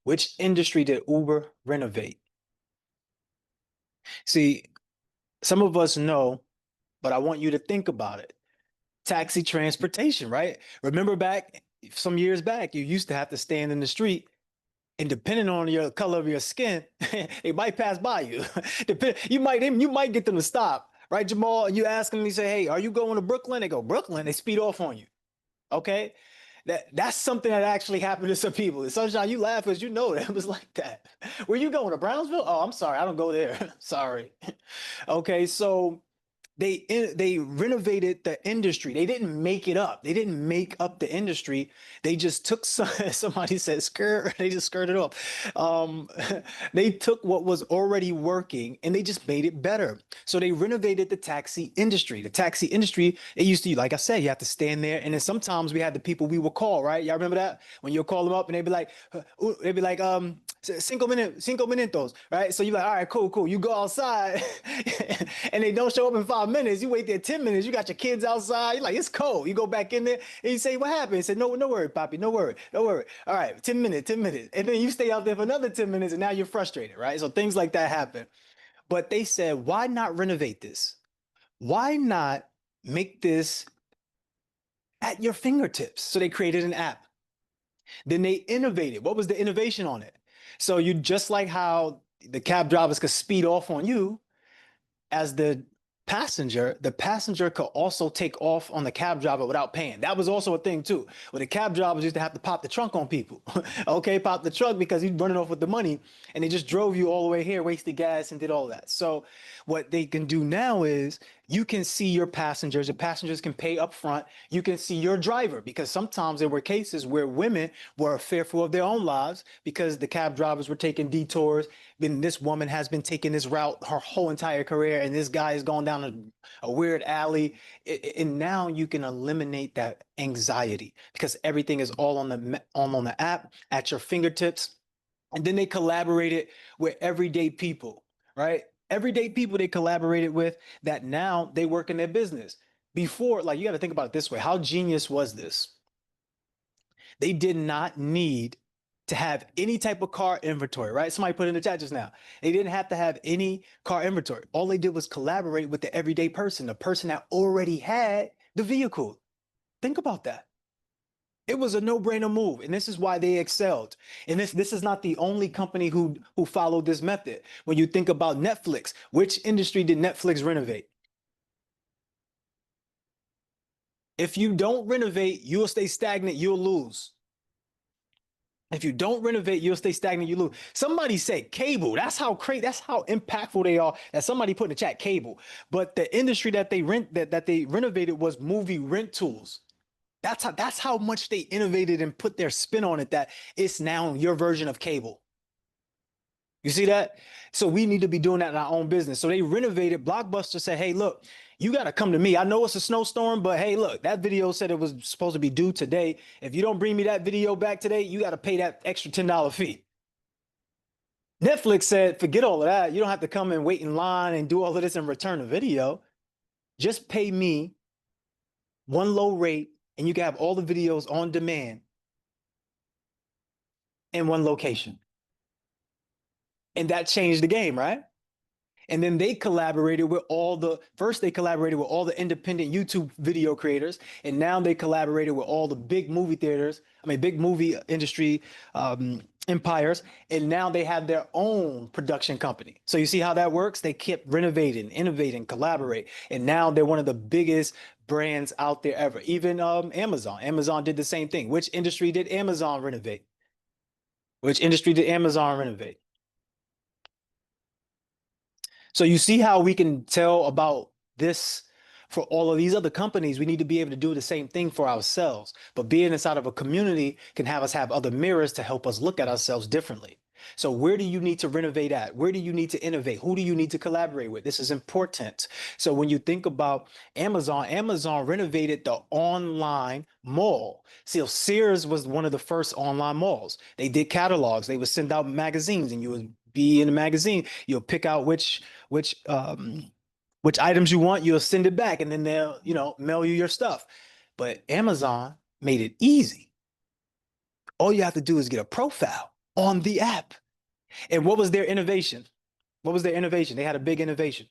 S1: Which industry did Uber renovate? See, some of us know, but I want you to think about it. Taxi transportation, right? Remember back some years back, you used to have to stand in the street and depending on your color of your skin, they might pass by you. You might get them to stop, right, Jamal? And you ask them, you say, hey, are you going to Brooklyn? They go, Brooklyn? They speed off on you. Okay. That's something that actually happened to some people. Sunshine, you laugh because you know that it was like that. Where you going to Brownsville? Oh, I'm sorry. I don't go there. Sorry. Okay. So They renovated the industry. They didn't make it up. They didn't make up the industry. They just took somebody said skirt. They just skirted off. Um, they took what was already working and they just made it better. So they renovated the taxi industry. The taxi industry, it used to, like I said, you have to stand there, and then sometimes we had the people we would call. Right? Y'all remember that when you call them up and they'd be like, 5 minutos, right? So you're like, all right, cool, cool. You go outside and they don't show up in 5 minutes. You wait there 10 minutes. You got your kids outside. You're like, it's cold. You go back in there and you say, what happened? He said, no, no worry, Poppy. No worry. Don't worry. All right, 10 minutes, 10 minutes. And then you stay out there for another 10 minutes and now you're frustrated, right? So things like that happen. But they said, why not renovate this? Why not make this at your fingertips? So they created an app. Then they innovated. What was the innovation on it? So you just like how the cab drivers could speed off on you, as the passenger could also take off on the cab driver without paying. That was also a thing too. Where the cab drivers used to have to pop the trunk on people. Okay, pop the trunk because he's running off with the money, and they just drove you all the way here, wasted gas, and did all that. So what they can do now is you can see your passengers. The passengers can pay up front. You can see your driver, because sometimes there were cases where women were fearful of their own lives because the cab drivers were taking detours. Then this woman has been taking this route her whole entire career, and this guy is going down a weird alley. And now you can eliminate that anxiety because everything is all on the app at your fingertips. And then they collaborated with everyday people, right? Everyday people they collaborated with that now they work in their business. Before, like, you got to think about it this way. How genius was this? They did not need to have any type of car inventory, right? Somebody put in the chat just now. They didn't have to have any car inventory. All they did was collaborate with the everyday person, the person that already had the vehicle. Think about that. It was a no-brainer move, and this is why they excelled. And this is not the only company who followed this method. When you think about Netflix, which industry did Netflix renovate? If you don't renovate, you'll stay stagnant, you'll lose. If you don't renovate, you'll stay stagnant, you lose. Somebody said cable. That's how crazy, that's how impactful they are. That somebody put in the chat, cable. But the industry that they renovated was movie rentals. That's how much they innovated and put their spin on it, that it's now your version of cable. You see that? So we need to be doing that in our own business. So they renovated. Blockbuster said, hey, look, you got to come to me. I know it's a snowstorm, but hey, look, that video said it was supposed to be due today. If you don't bring me that video back today, you got to pay that extra $10 fee. Netflix said, forget all of that. You don't have to come and wait in line and do all of this and return the video. Just pay me one low rate, and you can have all the videos on demand in one location. And that changed the game, right? And then they collaborated with first they collaborated with all the independent YouTube video creators, and now they collaborated with all the big movie theaters, big movie industry empires, and now they have their own production company. So you see how that works? They kept renovating, innovating, collaborate, and now they're one of the biggest brands out there ever. Even Amazon. Amazon did the same thing. Which industry did Amazon renovate? Which industry did Amazon renovate? So you see how we can tell about this for all of these other companies. We need to be able to do the same thing for ourselves. But being inside of a community can have us have other mirrors to help us look at ourselves differently. So where do you need to renovate at? Where do you need to innovate? Who do you need to collaborate with? This is important. So when you think about Amazon, Amazon renovated the online mall. See, Sears was one of the first online malls. They did catalogs. They would send out magazines, and you would be in the magazine. You'll pick out which items you want. You'll send it back, and then they'll, mail you your stuff. But Amazon made it easy. All you have to do is get a profile on the app. And what was their innovation? What was their innovation? They had a big innovation.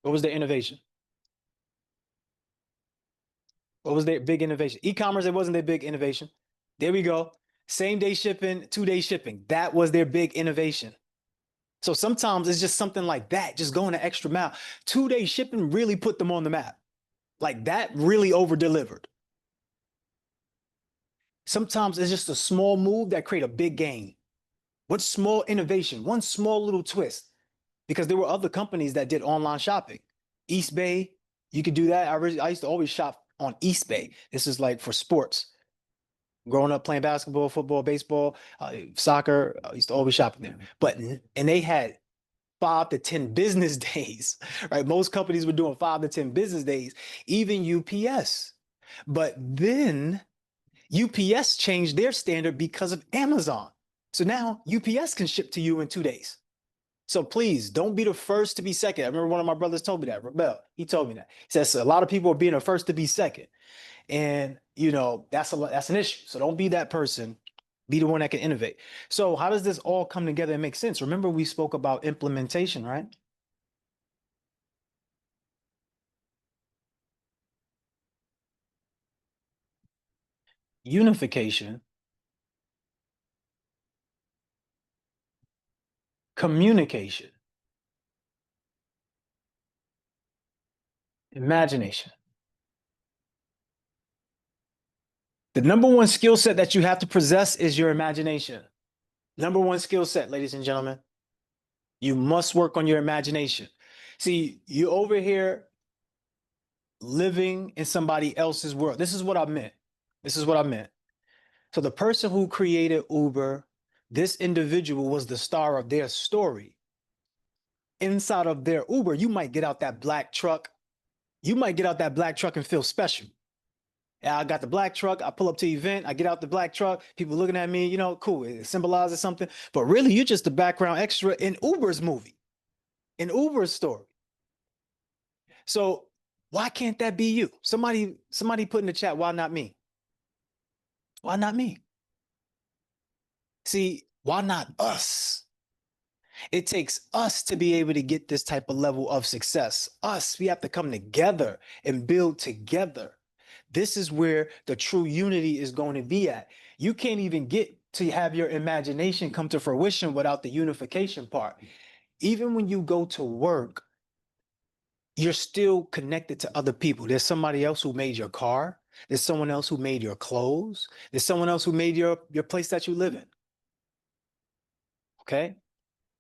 S1: What was their innovation? What was their big innovation? E-commerce, it wasn't their big innovation. There we go. Same day shipping, 2-day shipping. That was their big innovation. So sometimes it's just something like that, just going an extra mile. 2-day shipping really put them on the map. Like, that really over-delivered. Sometimes it's just a small move that create a big gain. What small innovation, one small little twist, because there were other companies that did online shopping. East Bay, you could do that. I used to always shop on East Bay. This is like for sports. Growing up playing basketball, football, baseball, soccer, I used to always shop there. And they had 5 to 10 business days, right? Most companies were doing 5 to 10 business days, even UPS. But then UPS changed their standard because of Amazon. So now UPS can ship to you in 2 days. So please don't be the first to be second. I remember one of my brothers told me that, Rebel. He told me that. He says a lot of people are being the first to be second. And that's an issue. So don't be that person. Be the one that can innovate. So how does this all come together and make sense? Remember, we spoke about implementation, right? Unification, communication, imagination. The number one skill set that you have to possess is your imagination. Number one skill set, ladies and gentlemen. You must work on your imagination. See, you over here living in somebody else's world. This is what I meant. This is what I meant. So the person who created Uber, this individual was the star of their story. Inside of their Uber, you might get out that black truck. You might get out that black truck and feel special. Yeah, I got the black truck. I pull up to the event. I get out the black truck. People looking at me, cool. It symbolizes something. But really, you're just the background extra in Uber's movie, in Uber's story. So why can't that be you? Somebody put in the chat, why not me? Why not me? See, why not us? It takes us to be able to get this type of level of success. Us, we have to come together and build together. This is where the true unity is going to be at. You can't even get to have your imagination come to fruition without the unification part. Even when you go to work, you're still connected to other people. There's somebody else who made your car. There's someone else who made your clothes. There's someone else who made your place that you live in. Okay?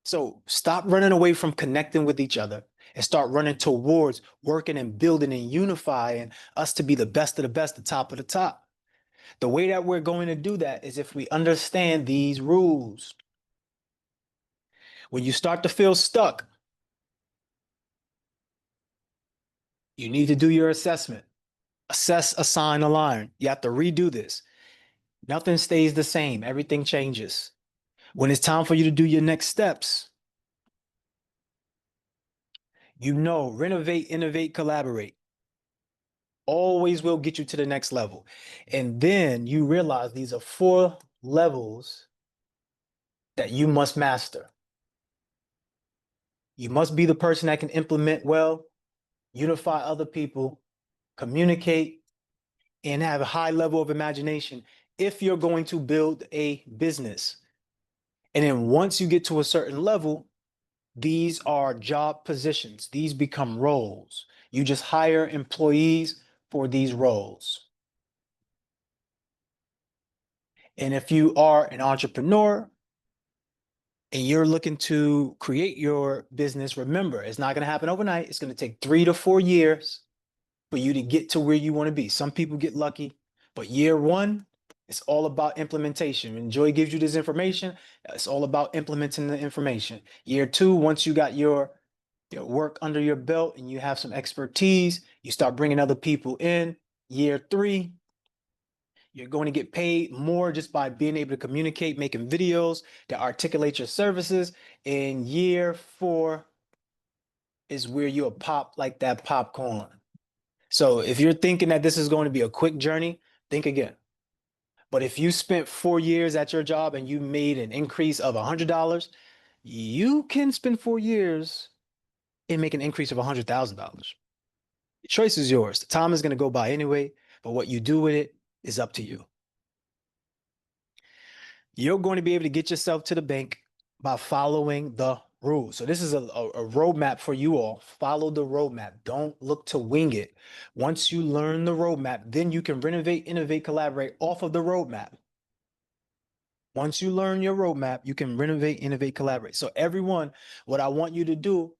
S1: So stop running away from connecting with each other and start running towards working and building and unifying us to be the best of the best, the top of the top. The way that we're going to do that is if we understand these rules. When you start to feel stuck, you need to do your assessment. Assess, assign, align. You have to redo this. Nothing stays the same. Everything changes. When it's time for you to do your next steps, renovate, innovate, collaborate. Always will get you to the next level. And then you realize these are 4 levels that you must master. You must be the person that can implement well, unify other people, communicate, and have a high level of imagination if you're going to build a business. And then once you get to a certain level, these are job positions. These become roles. You just hire employees for these roles. And if you are an entrepreneur and you're looking to create your business, remember, it's not going to happen overnight. It's going to take 3 to 4 years for you to get to where you want to be. Some people get lucky, but year 1, it's all about implementation. When Joy gives you this information, it's all about implementing the information. Year 2, once you got your work under your belt and you have some expertise, you start bringing other people in. Year 3, you're going to get paid more just by being able to communicate, making videos that articulate your services. And year 4 is where you'll pop like that popcorn. So if you're thinking that this is going to be a quick journey, think again. But if you spent 4 years at your job and you made an increase of $100, you can spend 4 years and make an increase of $100,000. The choice is yours. The time is going to go by anyway, but what you do with it is up to you. You're going to be able to get yourself to the bank by following the rules. So this is a roadmap for you all. Follow the roadmap. Don't look to wing it. Once you learn the roadmap, then you can renovate, innovate, collaborate off of the roadmap. Once you learn your roadmap, you can renovate, innovate, collaborate. So everyone, what I want you to do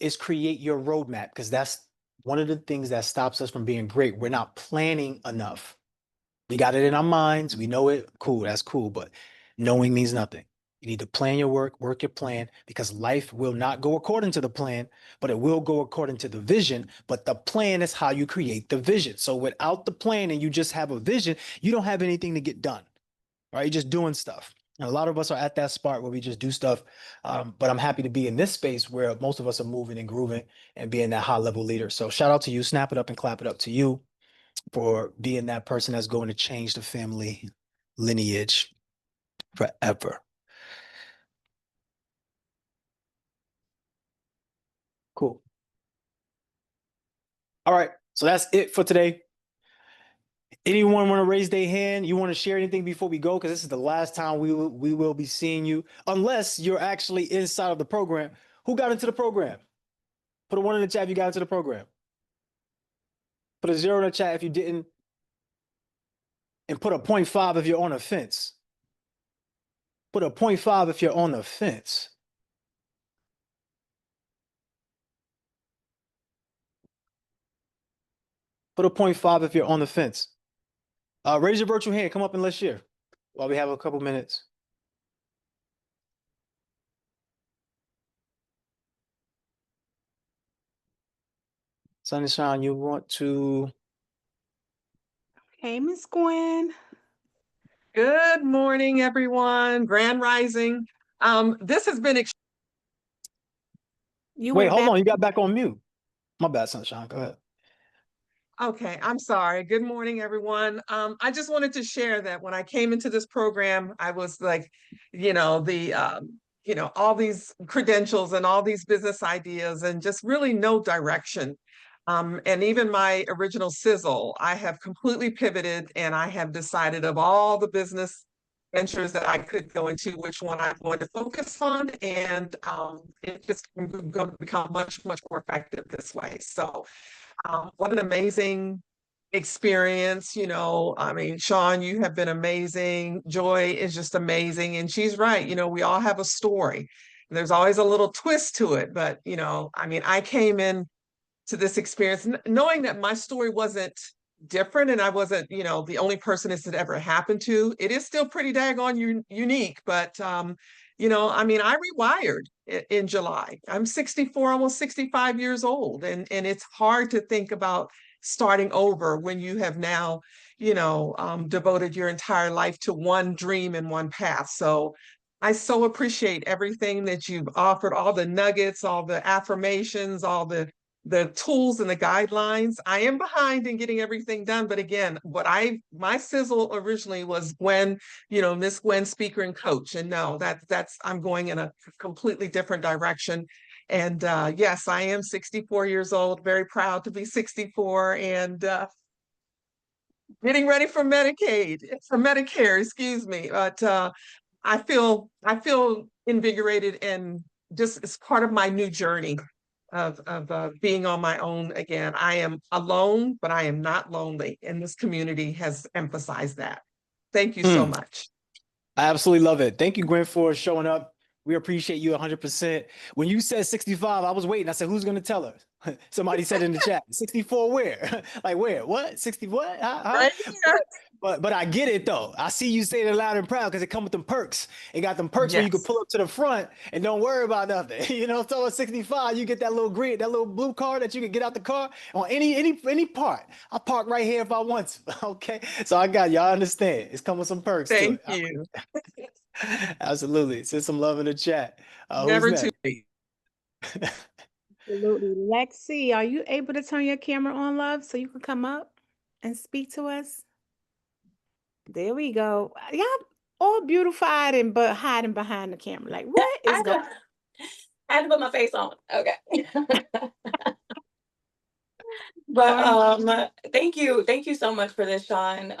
S1: is create your roadmap, because that's one of the things that stops us from being great. We're not planning enough. We got it in our minds. We know it. Cool. That's cool. But knowing means nothing. You need to plan your work your plan, because life will not go according to the plan, but it will go according to the vision. But the plan is how you create the vision. So without the plan and you just have a vision, you don't have anything to get done, right? You're just doing stuff. And a lot of us are at that spot where we just do stuff. But I'm happy to be in this space where most of us are moving and grooving and being that high level leader. So shout out to you. Snap it up and clap it up to you for being that person that's going to change the family lineage forever. Cool. All right. So that's it for today. Anyone want to raise their hand? You want to share anything before we go? Because this is the last time we will be seeing you, unless you're actually inside of the program. Who got into the program? Put a 1 in the chat if you got into the program. Put a 0 in the chat if you didn't. And put a 0.5 if you're on the fence. Put a 0.5 if you're on the fence. Put a 0.5 if you're on the fence. Raise your virtual hand. Come up and let's share while we have a couple minutes. Sunshine, you want to?
S8: Hey, Miss Gwen. Good morning, everyone. Grand Rising. This has been
S2: You
S1: Wait,
S2: went
S1: hold
S2: back.
S1: on. You got back on mute. My bad, Sunshine. Go ahead.
S8: okay. I'm sorry. Good morning, everyone. I just wanted to share that when I came into this program, I was like, all these credentials and all these business ideas and just really no direction. And even my original sizzle, I have completely pivoted and I have decided of all the business ventures that I could go into, which one I'm going to focus on. And it's just going to become much, much more effective this way. So what an amazing experience. I mean, Sean, you have been amazing. Joy is just amazing. And she's right. We all have a story. There's always a little twist to it. But, I mean, I came in to this experience knowing that my story wasn't different and I wasn't, the only person this had ever happened to. It is still pretty daggone unique, but I mean, I rewired in July. I'm 64, almost 65 years old, and it's hard to think about starting over when you have now, devoted your entire life to one dream and one path. So I so appreciate everything that you've offered, all the nuggets, all the affirmations, all the tools and the guidelines. I am behind in getting everything done. But again, my sizzle originally was Gwen, Miss Gwen, speaker and coach. And no, I'm going in a completely different direction. And yes, I am 64 years old, very proud to be 64 and getting ready for Medicare, excuse me. But I feel invigorated and just it's part of my new journey of being on my own again. I am alone, but I am not lonely. And this community has emphasized that. Thank you so much.
S1: I absolutely love it. Thank you, Gwen, for showing up. We appreciate you 100%. When you said 65, I was waiting. I said, who's going to tell her? Somebody said in the chat, 64 where? Like where? What? 60 what?
S8: Right here.
S1: But I get it though. I see you saying it loud and proud because it come with them perks. It got them perks where you can
S8: Yes.
S1: pull up to the front and don't worry about nothing. So at 65, you get that little green, that little blue card that you can get out the car on any part. I park right here if I want to. Okay. So I got y'all understand. It's coming with some perks to
S8: Thank you.
S1: Absolutely. Send some love in the chat.
S8: Never
S1: Who's
S8: too
S1: next?
S8: late.
S2: Absolutely. Lexi, are you able to turn your camera on, love, so you can come up and speak to us? There we go. Y'all all beautified and but hiding behind the camera. Like, what is going on?
S9: I had to put my face on. Okay. But thank you so much for this, Sean.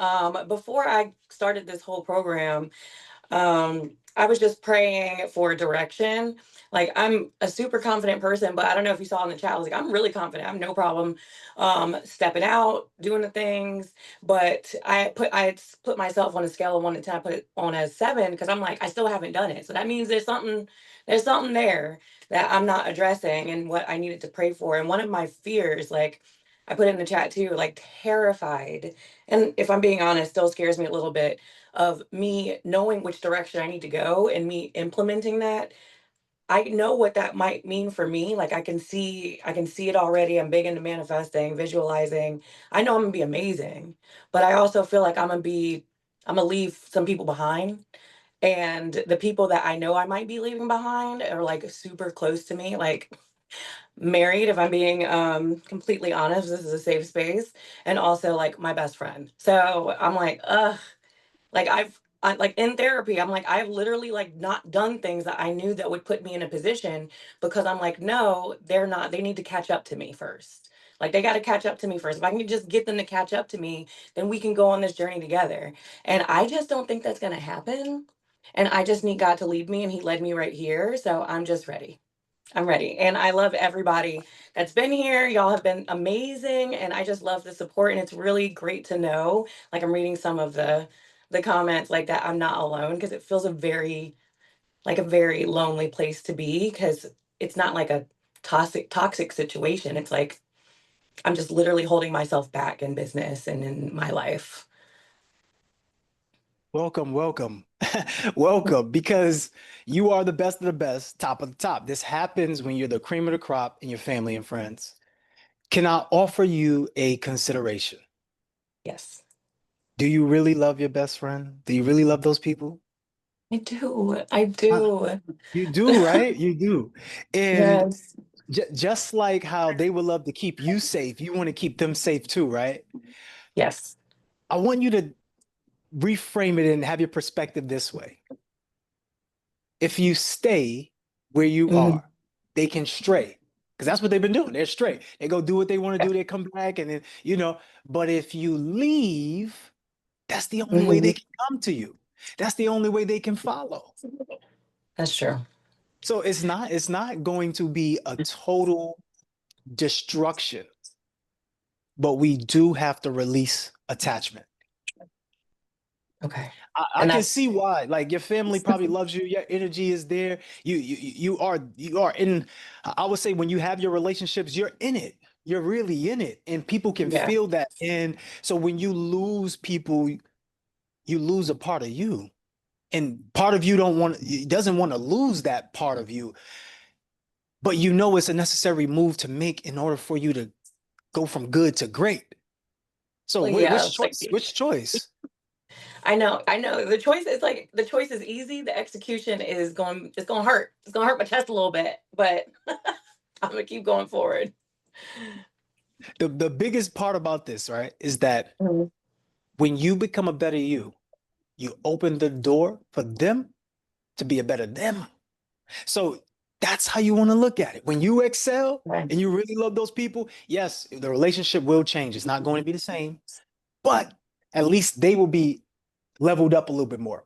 S9: Before I started this whole program, I was just praying for direction. Like I'm a super confident person, but I don't know if you saw in the chat, I was like, I'm really confident. I have no problem stepping out, doing the things. But I had put myself on a scale of 1 to 10, I put it on a 7 because I'm like, I still haven't done it. So that means there's something there that I'm not addressing and what I needed to pray for. And one of my fears, like I put it in the chat too, like terrified. And if I'm being honest, still scares me a little bit of me knowing which direction I need to go and me implementing that. I know what that might mean for me. Like I can see it already. I'm big into manifesting, visualizing. I know I'm gonna be amazing, but I also feel like I'm gonna leave some people behind. And the people that I know I might be leaving behind are like super close to me, like married, if I'm being completely honest, this is a safe space, and also like my best friend. So I'm like, ugh, like like in therapy, I'm like, I've literally like not done things that I knew that would put me in a position because I'm like, no, they're not, they need to catch up to me first. Like they got to catch up to me first. If I can just get them to catch up to me, then we can go on this journey together. And I just don't think that's going to happen. And I just need God to lead me, and He led me right here. So I'm just ready. I'm ready. And I love everybody that's been here. Y'all have been amazing. And I just love the support. And it's really great to know, like I'm reading some of the comments like that I'm not alone, because it feels a very lonely place to be, because it's not like a toxic situation. It's like I'm just literally holding myself back in business and in my life.
S1: Welcome, welcome, welcome, because you are the best of the best, top of the top. This happens when you're the cream of the crop in your family and friends. Can I offer you a consideration?
S9: Yes.
S1: Do you really love your best friend? Do you really love those people?
S9: I do. I
S1: Uh,
S9: do.
S1: You do, right? You do. And
S9: Yes.
S1: just like how they would love to keep you safe, you want to keep them safe too, right?
S9: Yes.
S1: I want you to reframe it and have your perspective this way. If you stay where you
S9: Mhm.
S1: are, they can stray. Because that's what they've been doing. They're stray. They go do what they want to do. They come back and then, but if you leave, that's the only way they
S9: Mhm.
S1: can come to you. That's the only way they can follow.
S9: That's true.
S1: So it's not going to be a total destruction, but we do have to release attachment.
S9: Okay.
S1: I
S9: And
S1: can
S9: that's
S1: see why. Like your family probably loves you. Your energy is there. You are in. I would say when you have your relationships, you're in it. You're really in it, and people can
S9: yeah.
S1: feel that. And so when you lose people, you lose a part of you, and part of you doesn't want to lose that part of you, but it's a necessary move to make in order for you to go from good to great. So
S9: Yeah,
S1: which
S9: it's like
S1: choice? Which choice?
S9: I know. The choice is easy. The execution it's gonna hurt. It's gonna hurt my chest a little bit, but I'm gonna keep going forward.
S1: The biggest part about this, right, is that
S9: Mhm.
S1: when you become a better you, you open the door for them to be a better them. So that's how you want to look at it. When you excel
S9: Right.
S1: and you really love those people, yes, the relationship will change. It's not going to be the same, but at least they will be leveled up a little bit more.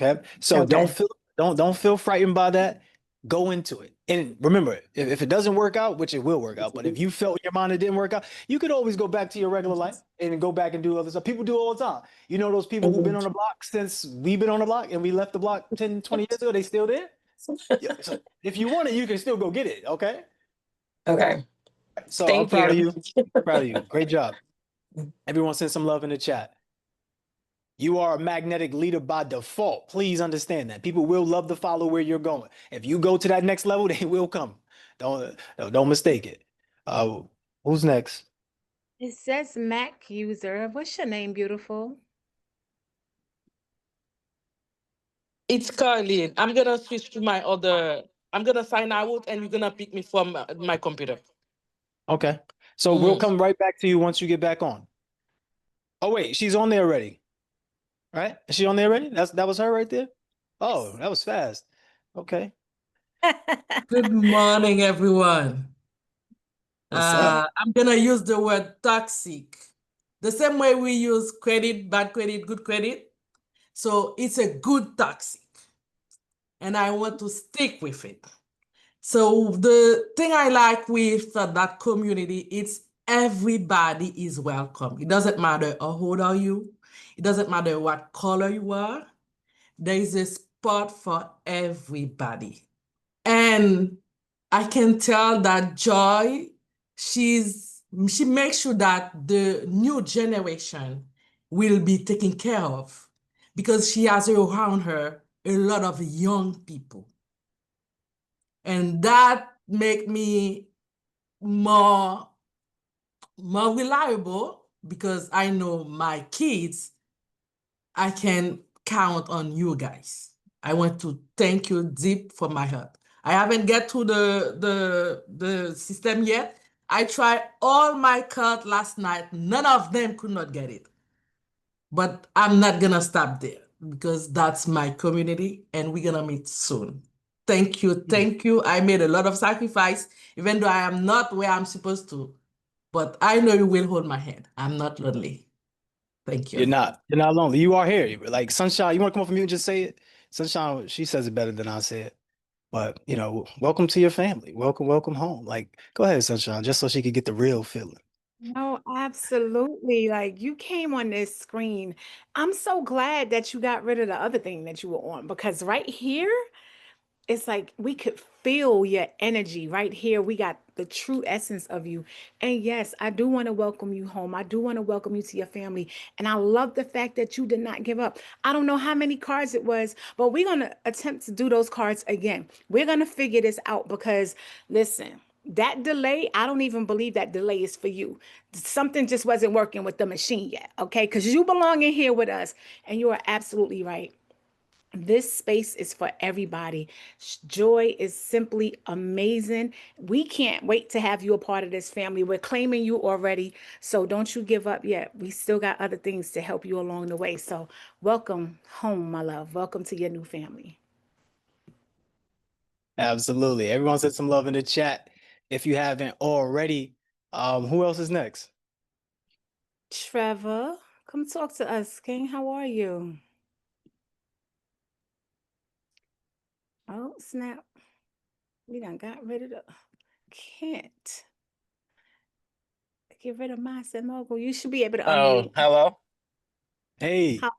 S1: Okay. So
S9: Okay.
S1: don't feel frightened by that. Go into it. And remember, if it doesn't work out, which it will work out, but if you felt in your mind it didn't work out, you could always go back to your regular life and go back and do other stuff. People do it all the time. You know, those people who've been
S9: Mhm.
S1: on the block since we've been on the block and we left the block 10, 20 years ago, they still there? Yeah. So if you want it, you can still go get it. Okay.
S9: Okay.
S1: So I'm
S9: Thank
S1: proud of
S9: you.
S1: you. Proud of you. Great job. Everyone send some love in the chat. You are a magnetic leader by default. Please understand that. People will love to follow where you're going. If you go to that next level, they will come. Don't mistake it. Who's next?
S2: It says Mac user. What's your name, beautiful?
S10: It's Carlene. I'm gonna switch to my other. I'm gonna sign out, and you're gonna pick me from my computer.
S1: Okay. So we'll come right back to you once you get back on. Oh wait, she's on there already. Right? Is she on there already? That was her right there? Oh, that was fast. Okay.
S10: Good morning, everyone.
S1: What's up?
S10: I'm gonna use the word toxic. The same way we use credit, bad credit, good credit. So it's a good toxic. and I want to stick with it. So the thing I like with that community, it's everybody is welcome. It doesn't matter how old are you. It doesn't matter what color you are. There is a spot for everybody. And I can tell that Joy, she makes sure that the new generation will be taken care of because she has around her a lot of young people. And that make me more reliable because I know my kids, I can count on you guys. I want to thank you deep from my heart. I haven't get to the system yet. I tried all my cards last night. None of them could not get it. But I'm not gonna stop there because that's my community and we're gonna meet soon. Thank you, thank you. I made a lot of sacrifice, even though I am not where I'm supposed to. But I know you will hold my hand. I'm not lonely. Thank you.
S1: You're not. You're not lonely. You are here. Like Sunshine, you want to come up from mute and just say it? Sunshine, she says it better than I say it. But welcome to your family. Welcome, welcome home. Like, go ahead, Sunshine, just so she could get the real feeling.
S2: No, absolutely. Like you came on this screen. I'm so glad that you got rid of the other thing that you were on because right here, it's like we could feel your energy right here. We got the true essence of you. And yes, I do want to welcome you home. I do want to welcome you to your family. And I love the fact that you did not give up. I don't know how many cards it was, but we're going to attempt to do those cards again. We're going to figure this out because listen, that delay, I don't even believe that delay is for you. Something just wasn't working with the machine yet. Okay. Because you belong in here with us. And you are absolutely right. This space is for everybody. Joy is simply amazing. We can't wait to have you a part of this family. We're claiming you already. So don't you give up yet. We still got other things to help you along the way. So welcome home, my love. Welcome to your new family.
S1: Absolutely. Everyone said some love in the chat. If you haven't already, who else is next?
S2: Trevor, come talk to us, King. How are you? Oh, snap. We done got rid of the can't get rid of my mogul. You should be able to
S11: Oh,
S2: unmute.
S11: hello.
S1: Hey,
S2: How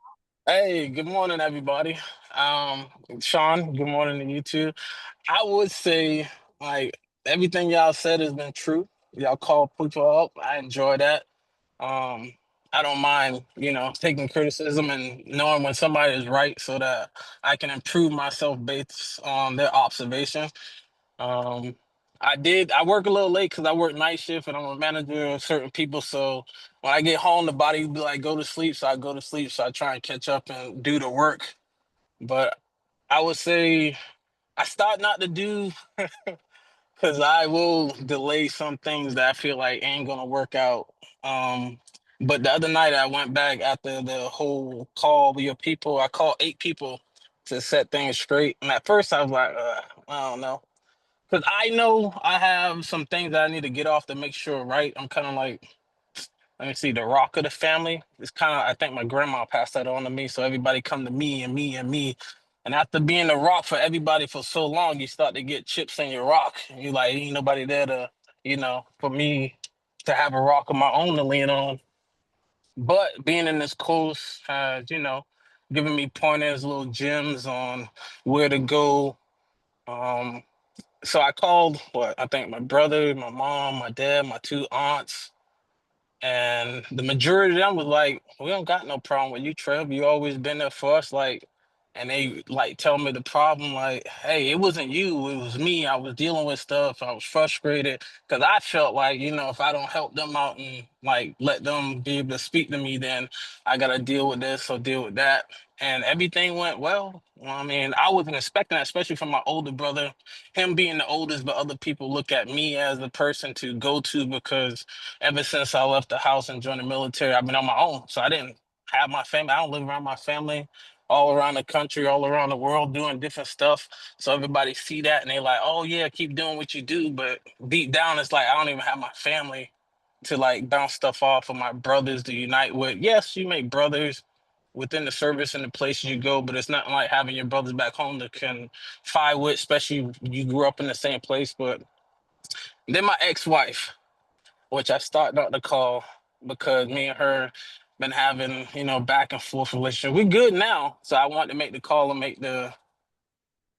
S11: Hey, good morning, everybody. Sean, good morning to you too. I would say, like, everything y'all said has been true. Y'all call people up. I enjoy that. Um, I don't mind, taking criticism and knowing when somebody is right so that I can improve myself based on their observation. Um, I work a little late because I work night shift and I'm a manager of certain people. So when I get home, the body be like, go to sleep. So I go to sleep. So I try and catch up and do the work. But I would say I start not to do because I will delay some things that I feel like ain't gonna work out. But the other night I went back after the whole call with your people. I called 8 people to set things straight. And at first I was like, I don't know. Because I know I have some things that I need to get off to make sure, right? I'm kind of like, let me see, the rock of the family. It's kind of, I think my grandma passed that on to me. So everybody come to me and me and me. And after being the rock for everybody for so long, you start to get chips in your rock. And you like, ain't nobody there to, for me to have a rock of my own to lean on. But being in this course has, giving me pointers, little gems on where to go. Um, so I called I think my brother, my mom, my dad, my 2 aunts, and the majority of them was like, "We don't got no problem with you, Trev. You always been there for us." Like, and they like tell me the problem, like, "Hey, it wasn't you, it was me. I was dealing with stuff. I was frustrated because I felt like, if I don't help them out and like let them be able to speak to me, then I gotta deal with this or deal with that." And everything went well. I mean, I wasn't expecting that, especially from my older brother, him being the oldest, but other people look at me as the person to go to because ever since I left the house and joined the military, I've been on my own. So I didn't have my family. I don't live around my family all around the country, all around the world doing different stuff. So everybody see that and they like, oh yeah, keep doing what you do. But deep down, it's like I don't even have my family to like bounce stuff off of my brothers to unite with. Yes, you make brothers, within the service and the places you go, but it's not like having your brothers back home that can fight with, especially you grew up in the same place. But then my ex-wife, which I start not to call because me and her been having, back and forth relationship. We're good now, so I want to make the call and make the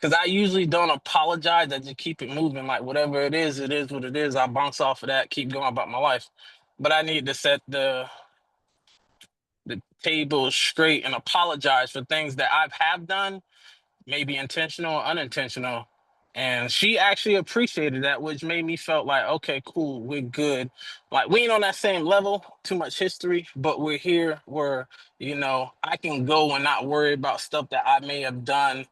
S11: because I usually don't apologize. I just keep it moving. Like whatever it is what it is. I bounce off of that, keep going about my life. But I need to set the table straight and apologize for things that I have done, maybe intentional or unintentional. And she actually appreciated that, which made me felt like, okay, cool, we're good. Like we ain't on that same level, too much history, but we're here where, I can go and not worry about stuff that I may have done,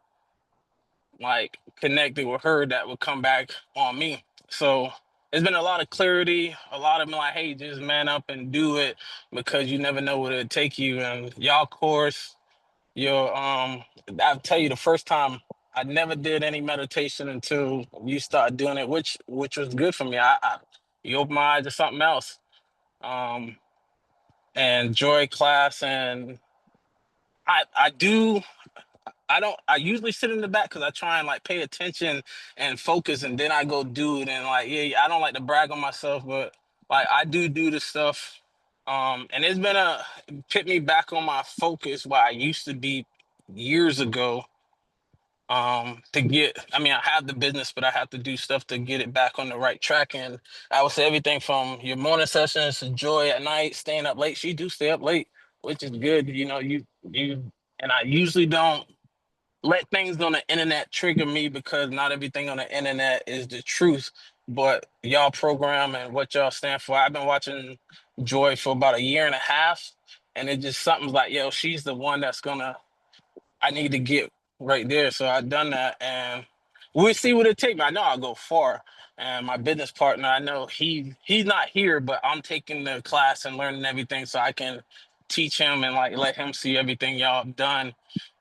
S11: like connected with her that would come back on me. So there's been a lot of clarity, a lot of like, hey, just man up and do it because you never know what it'll take you. And y'all course, I'll tell you the first time I never did any meditation until you started doing it, which was good for me. You opened my eyes to something else. And joy class and I do I usually sit in the back because I try and like pay attention and focus and then I go do it and like yeah, I don't like to brag on myself, but like I do the stuff. And it's been put me back on my focus where I used to be years ago. To get I mean I have the business, but I have to do stuff to get it back on the right track. And I would say everything from your morning sessions to joy at night, staying up late. She do stay up late, which is good. You and I usually don't let things on the internet trigger me because not everything on the internet is the truth. But y'all program and what y'all stand for. I've been watching Joy for about a year and a half, and it just something's like, yo, she's the one that's gonna I need to get right there. So I've done that and we'll see what it takes me. I know I'll go far. And my business partner, I know he's not here, but I'm taking the class and learning everything so I can teach him and like let him see everything y'all have done.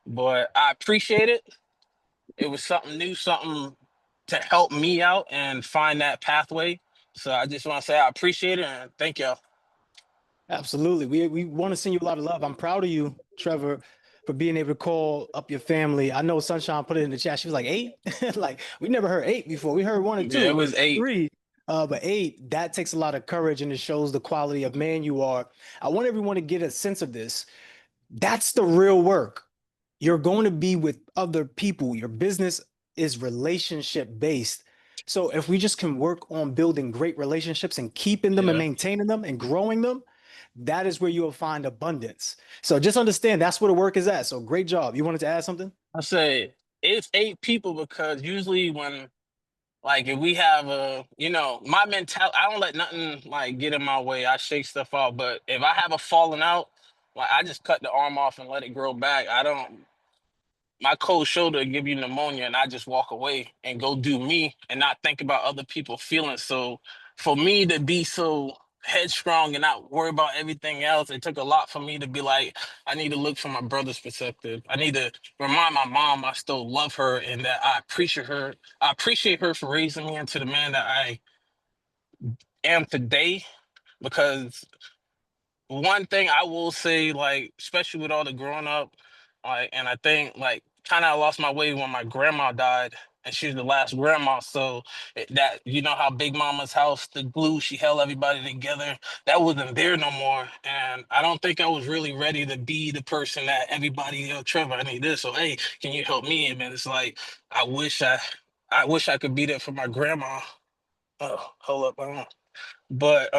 S11: But I appreciate it. It was something new, something to help me out and find that pathway. So I just want to say I appreciate it and thank y'all.
S1: Absolutely. We want to send you a lot of love. I'm proud of you, Trevor, for being able to call up your family. I know Sunshine put it in the chat. She was like 8. Like we never heard 8 before. We heard 1 and
S11: Yeah,
S1: 2,
S11: it was 8.
S1: 3. But 8, that takes a lot of courage and it shows the quality of man you are. I want everyone to get a sense of this. That's the real work. You're going to be with other people. Your business is relationship based. So if we just can work on building great relationships and keeping them and
S11: Yeah.
S1: maintaining them and growing them, that is where you'll find abundance. So just understand that's where the work is at. So great job. You wanted to add something?
S11: I say it's 8 people because usually when like if we have my mentality, I don't let nothing like get in my way. I shake stuff off. But if I have a falling out, like I just cut the arm off and let it grow back. I don't my cold shoulder give you pneumonia and I just walk away and go do me and not think about other people's feelings. So for me to be so headstrong and not worry about everything else, it took a lot for me to be like, I need to look from my brother's perspective. I need to remind my mom I still love her and that I appreciate her. I appreciate her for raising me into the man that I am today because one thing I will say, like, especially with all the growing up, like, and I think, like, kind of lost my way when my grandma died, and she was the last grandma. So that how Big Mama's house, the glue, she held everybody together. That wasn't there no more, and I don't think I was really ready to be the person that everybody, Trevor, I need this. So hey, can you help me? And man, it's like I wish I could be there for my grandma. Oh, hold up, I don't know. But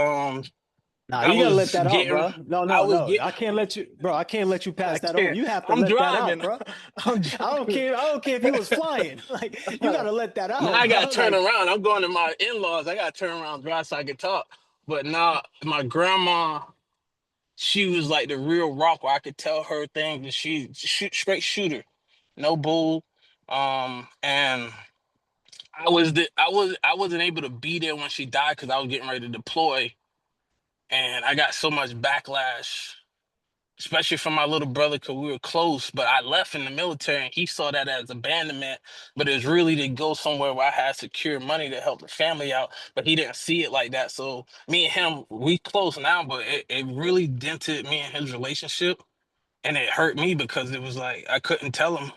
S1: Nah,
S11: I
S1: you gotta let
S11: was
S1: that out,
S11: getting
S1: bro. No,
S11: I
S1: no,
S11: was
S1: no.
S11: getting
S1: I can't let you, bro. I can't let you
S11: I
S1: pass that on.
S11: can't.
S1: You have to
S11: I'm
S1: let that out,
S11: driving.
S1: bro.
S11: I'm
S1: I don't
S11: driving.
S1: care. I don't care if he was flying. Like you gotta let that
S11: Now
S1: out,
S11: I
S1: bro.
S11: gotta turn
S1: Like
S11: around. I'm going to my in-laws. I gotta turn around, drive so I can talk. But now my grandma, she was like the real rock where I could tell her things and she straight shooter. No bull. And I wasn't able to be there when she died because I was getting ready to deploy. And I got so much backlash especially from my little brother because we were close. But I left in the military and he saw that as abandonment. But it was really to go somewhere where I had secure money to help the family out. But he didn't see it like that. So me and him, we close now, but it really dented me and his relationship. And it hurt me because it was like I couldn't tell him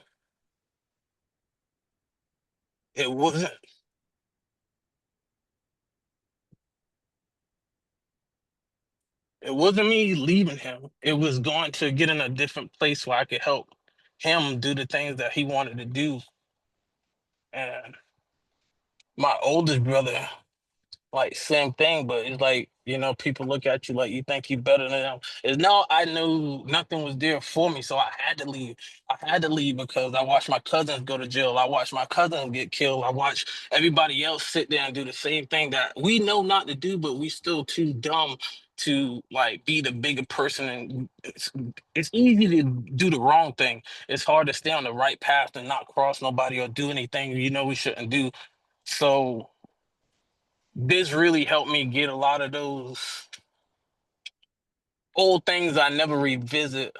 S11: it wasn't. It wasn't me leaving him. It was going to get in a different place where I could help him do the things that he wanted to do. And my oldest brother, like same thing, but it's like, people look at you like you think you better than them. It's no, I knew nothing was there for me, so I had to leave. I had to leave because I watched my cousins go to jail. I watched my cousins get killed. I watched everybody else sit there and do the same thing that we know not to do, but we still too dumb to like be the bigger person. And it's easy to do the wrong thing. It's hard to stay on the right path and not cross nobody or do anything we shouldn't do. So this really helped me get a lot of those old things I never revisit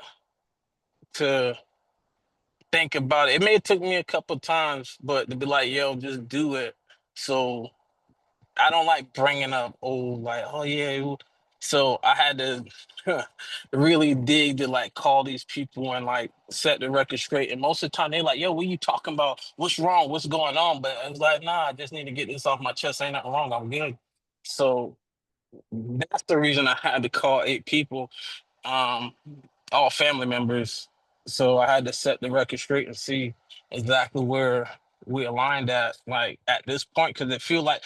S11: to think about it. It may have took me a couple times, but to be like, yo, just do it. So I don't like bringing up old, like, oh yeah. So I had to really dig to like call these people and like set the record straight. And most of the time they like, yo, what you talking about? What's wrong? What's going on? But I was like, nah, I just need to get this off my chest. Ain't nothing wrong. I'm good. So that's the reason I had to call 8 people, um, all family members. So I had to set the record straight and see exactly where we aligned at, like at this point, because it feel like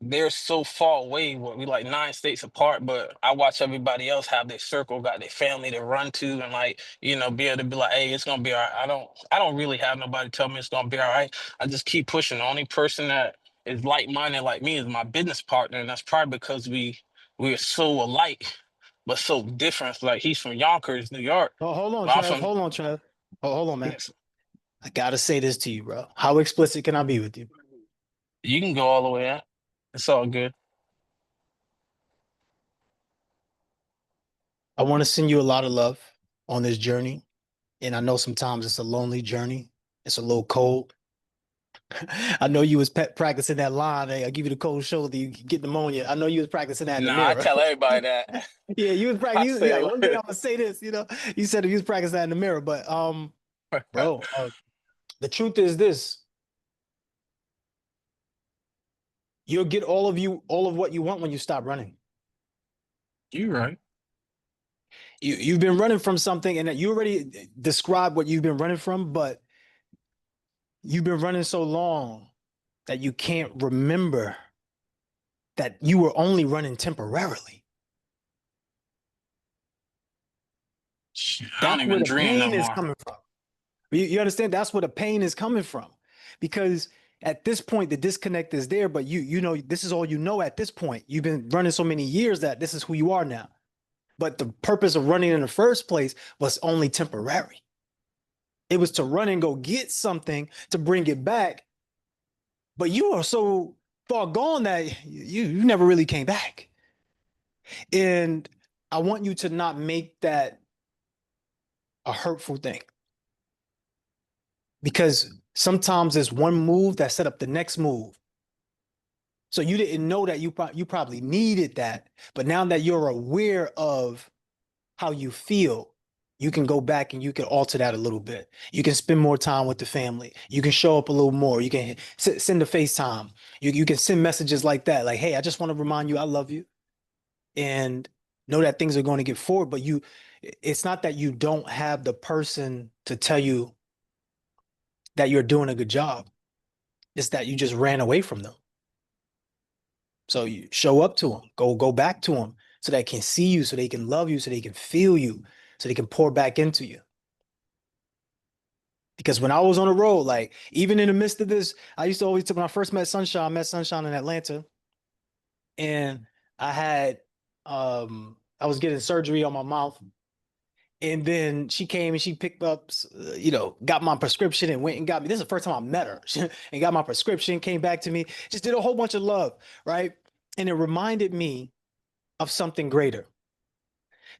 S11: they're so far away. We like 9 states apart, but I watch everybody else have their circle, got their family to run to, and like be able to be like, hey, it's gonna be all right. I don't really have nobody tell me it's gonna be all right. I just keep pushing. The only person that is like-minded like me is my business partner, and that's probably because we're so alike, but so different. Like he's from Yonkers, New York.
S1: Oh, hold on,
S11: But I'm
S1: Trev.
S11: from
S1: Hold on, Trev. Oh, hold on, man.
S11: yes.
S1: I gotta say this to you, bro. How explicit can I be with you?
S11: You can go all the way out. It's all good.
S1: I want to send you a lot of love on this journey. And I know sometimes it's a lonely journey. It's a little cold. I know you was practicing that line. Hey, I give you the cold shoulder, you get pneumonia. I know you was practicing that in the
S11: Nah, I
S1: mirror.
S11: tell everybody that.
S1: Yeah, you was
S11: I
S1: practicing. Yeah,
S11: say
S1: one day I'm gonna say this. You said you was practicing that in the mirror, but bro, the truth is this: you'll get all of what you want when you stop running.
S11: you're right.
S1: You've been running from something, and you already described what you've been running from, but you've been running so long that you can't remember that you were only running temporarily.
S11: I don't
S1: That's where
S11: even
S1: the
S11: dream no
S1: pain is
S11: more.
S1: coming from. You understand? That's where the pain is coming from. Because at this point, the disconnect is there, but you know, this is all you know at this point. You've been running so many years that this is who you are now. But the purpose of running in the first place was only temporary. It was to run and go get something to bring it back. But you are so far gone that you never really came back. And I want you to not make that a hurtful thing. Because sometimes it's one move that set up the next move. So you didn't know that you probably needed that, but now that you're aware of how you feel, you can go back and you can alter that a little bit. You can spend more time with the family. You can show up a little more. You can send a FaceTime. You can send messages like that, like, hey, I just want to remind you I love you, and know that things are going to get forward. But it's not that you don't have the person to tell you that you're doing a good job. It's that you just ran away from them. So you show up to them, go back to them so they can see you, so they can love you, so they can feel you, so they can pour back into you. Because when I was on the road, like even in the midst of this, I used to always, when I first met Sunshine in Atlanta, and I was getting surgery on my mouth. And then she came and she picked up, got my prescription and went and got me. This is the first time I met her and got my prescription, came back to me, just did a whole bunch of love, right? And it reminded me of something greater,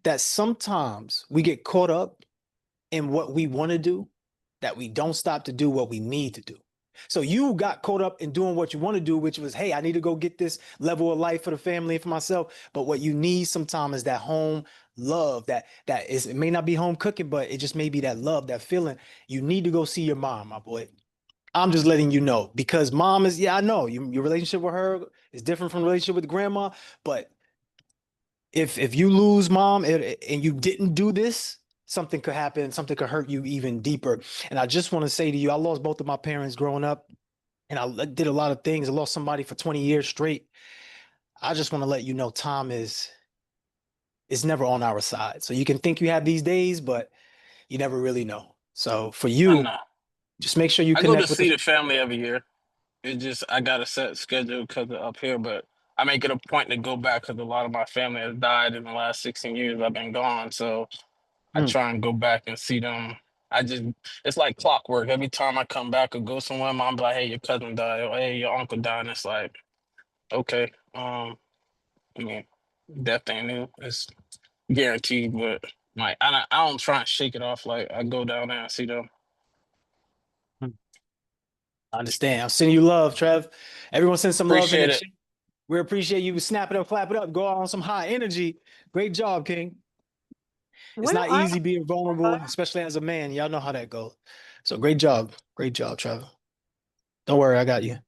S1: that sometimes we get caught up in what we want to do, that we don't stop to do what we need to do. So you got caught up in doing what you want to do, which was, hey, I need to go get this level of life for the family and for myself. But what you need sometimes is that home love, that is, it may not be home cooking, but it just may be that love, that feeling. You need to go see your mom, my boy. I'm just letting you know, because mom is, yeah, I know your relationship with her is different from the relationship with grandma, but if you lose mom and you didn't do this, something could happen, something could hurt you even deeper. And I just want to say to you, I lost both of my parents growing up, and I did a lot of things. I lost somebody for 20 years straight. I just want to let you know time is never on our side. So you can think you have these days, but you never really know. So for
S11: I
S1: you,
S11: know.
S1: just make sure you
S11: I go to
S1: connect with
S11: see
S1: the
S11: the family every year. It just I got a set schedule because of up here, but I make it a point to go back because a lot of my family has died in the last 16 years I've been gone. So I
S1: Mm,
S11: try and go back and see them. I just it's like clockwork. Every time I come back or go somewhere, mom be like, "Hey, your cousin died," or "Hey, your uncle died." And it's like, okay, I mean, death ain't new. It's guaranteed, but like I don't try and shake it off. Like I go down there and see them.
S1: mm. I understand. I'm sending you love, Trev. Everyone send some love in the
S11: Appreciate it.
S1: chat. We appreciate you. Snap it up, clap it up, go out on some high energy. Great job, King. It's
S2: Where
S1: not
S2: are
S1: easy being vulnerable, especially as a man. Y'all know how that goes. So great job. Great job, Trevor. Don't worry, I got you.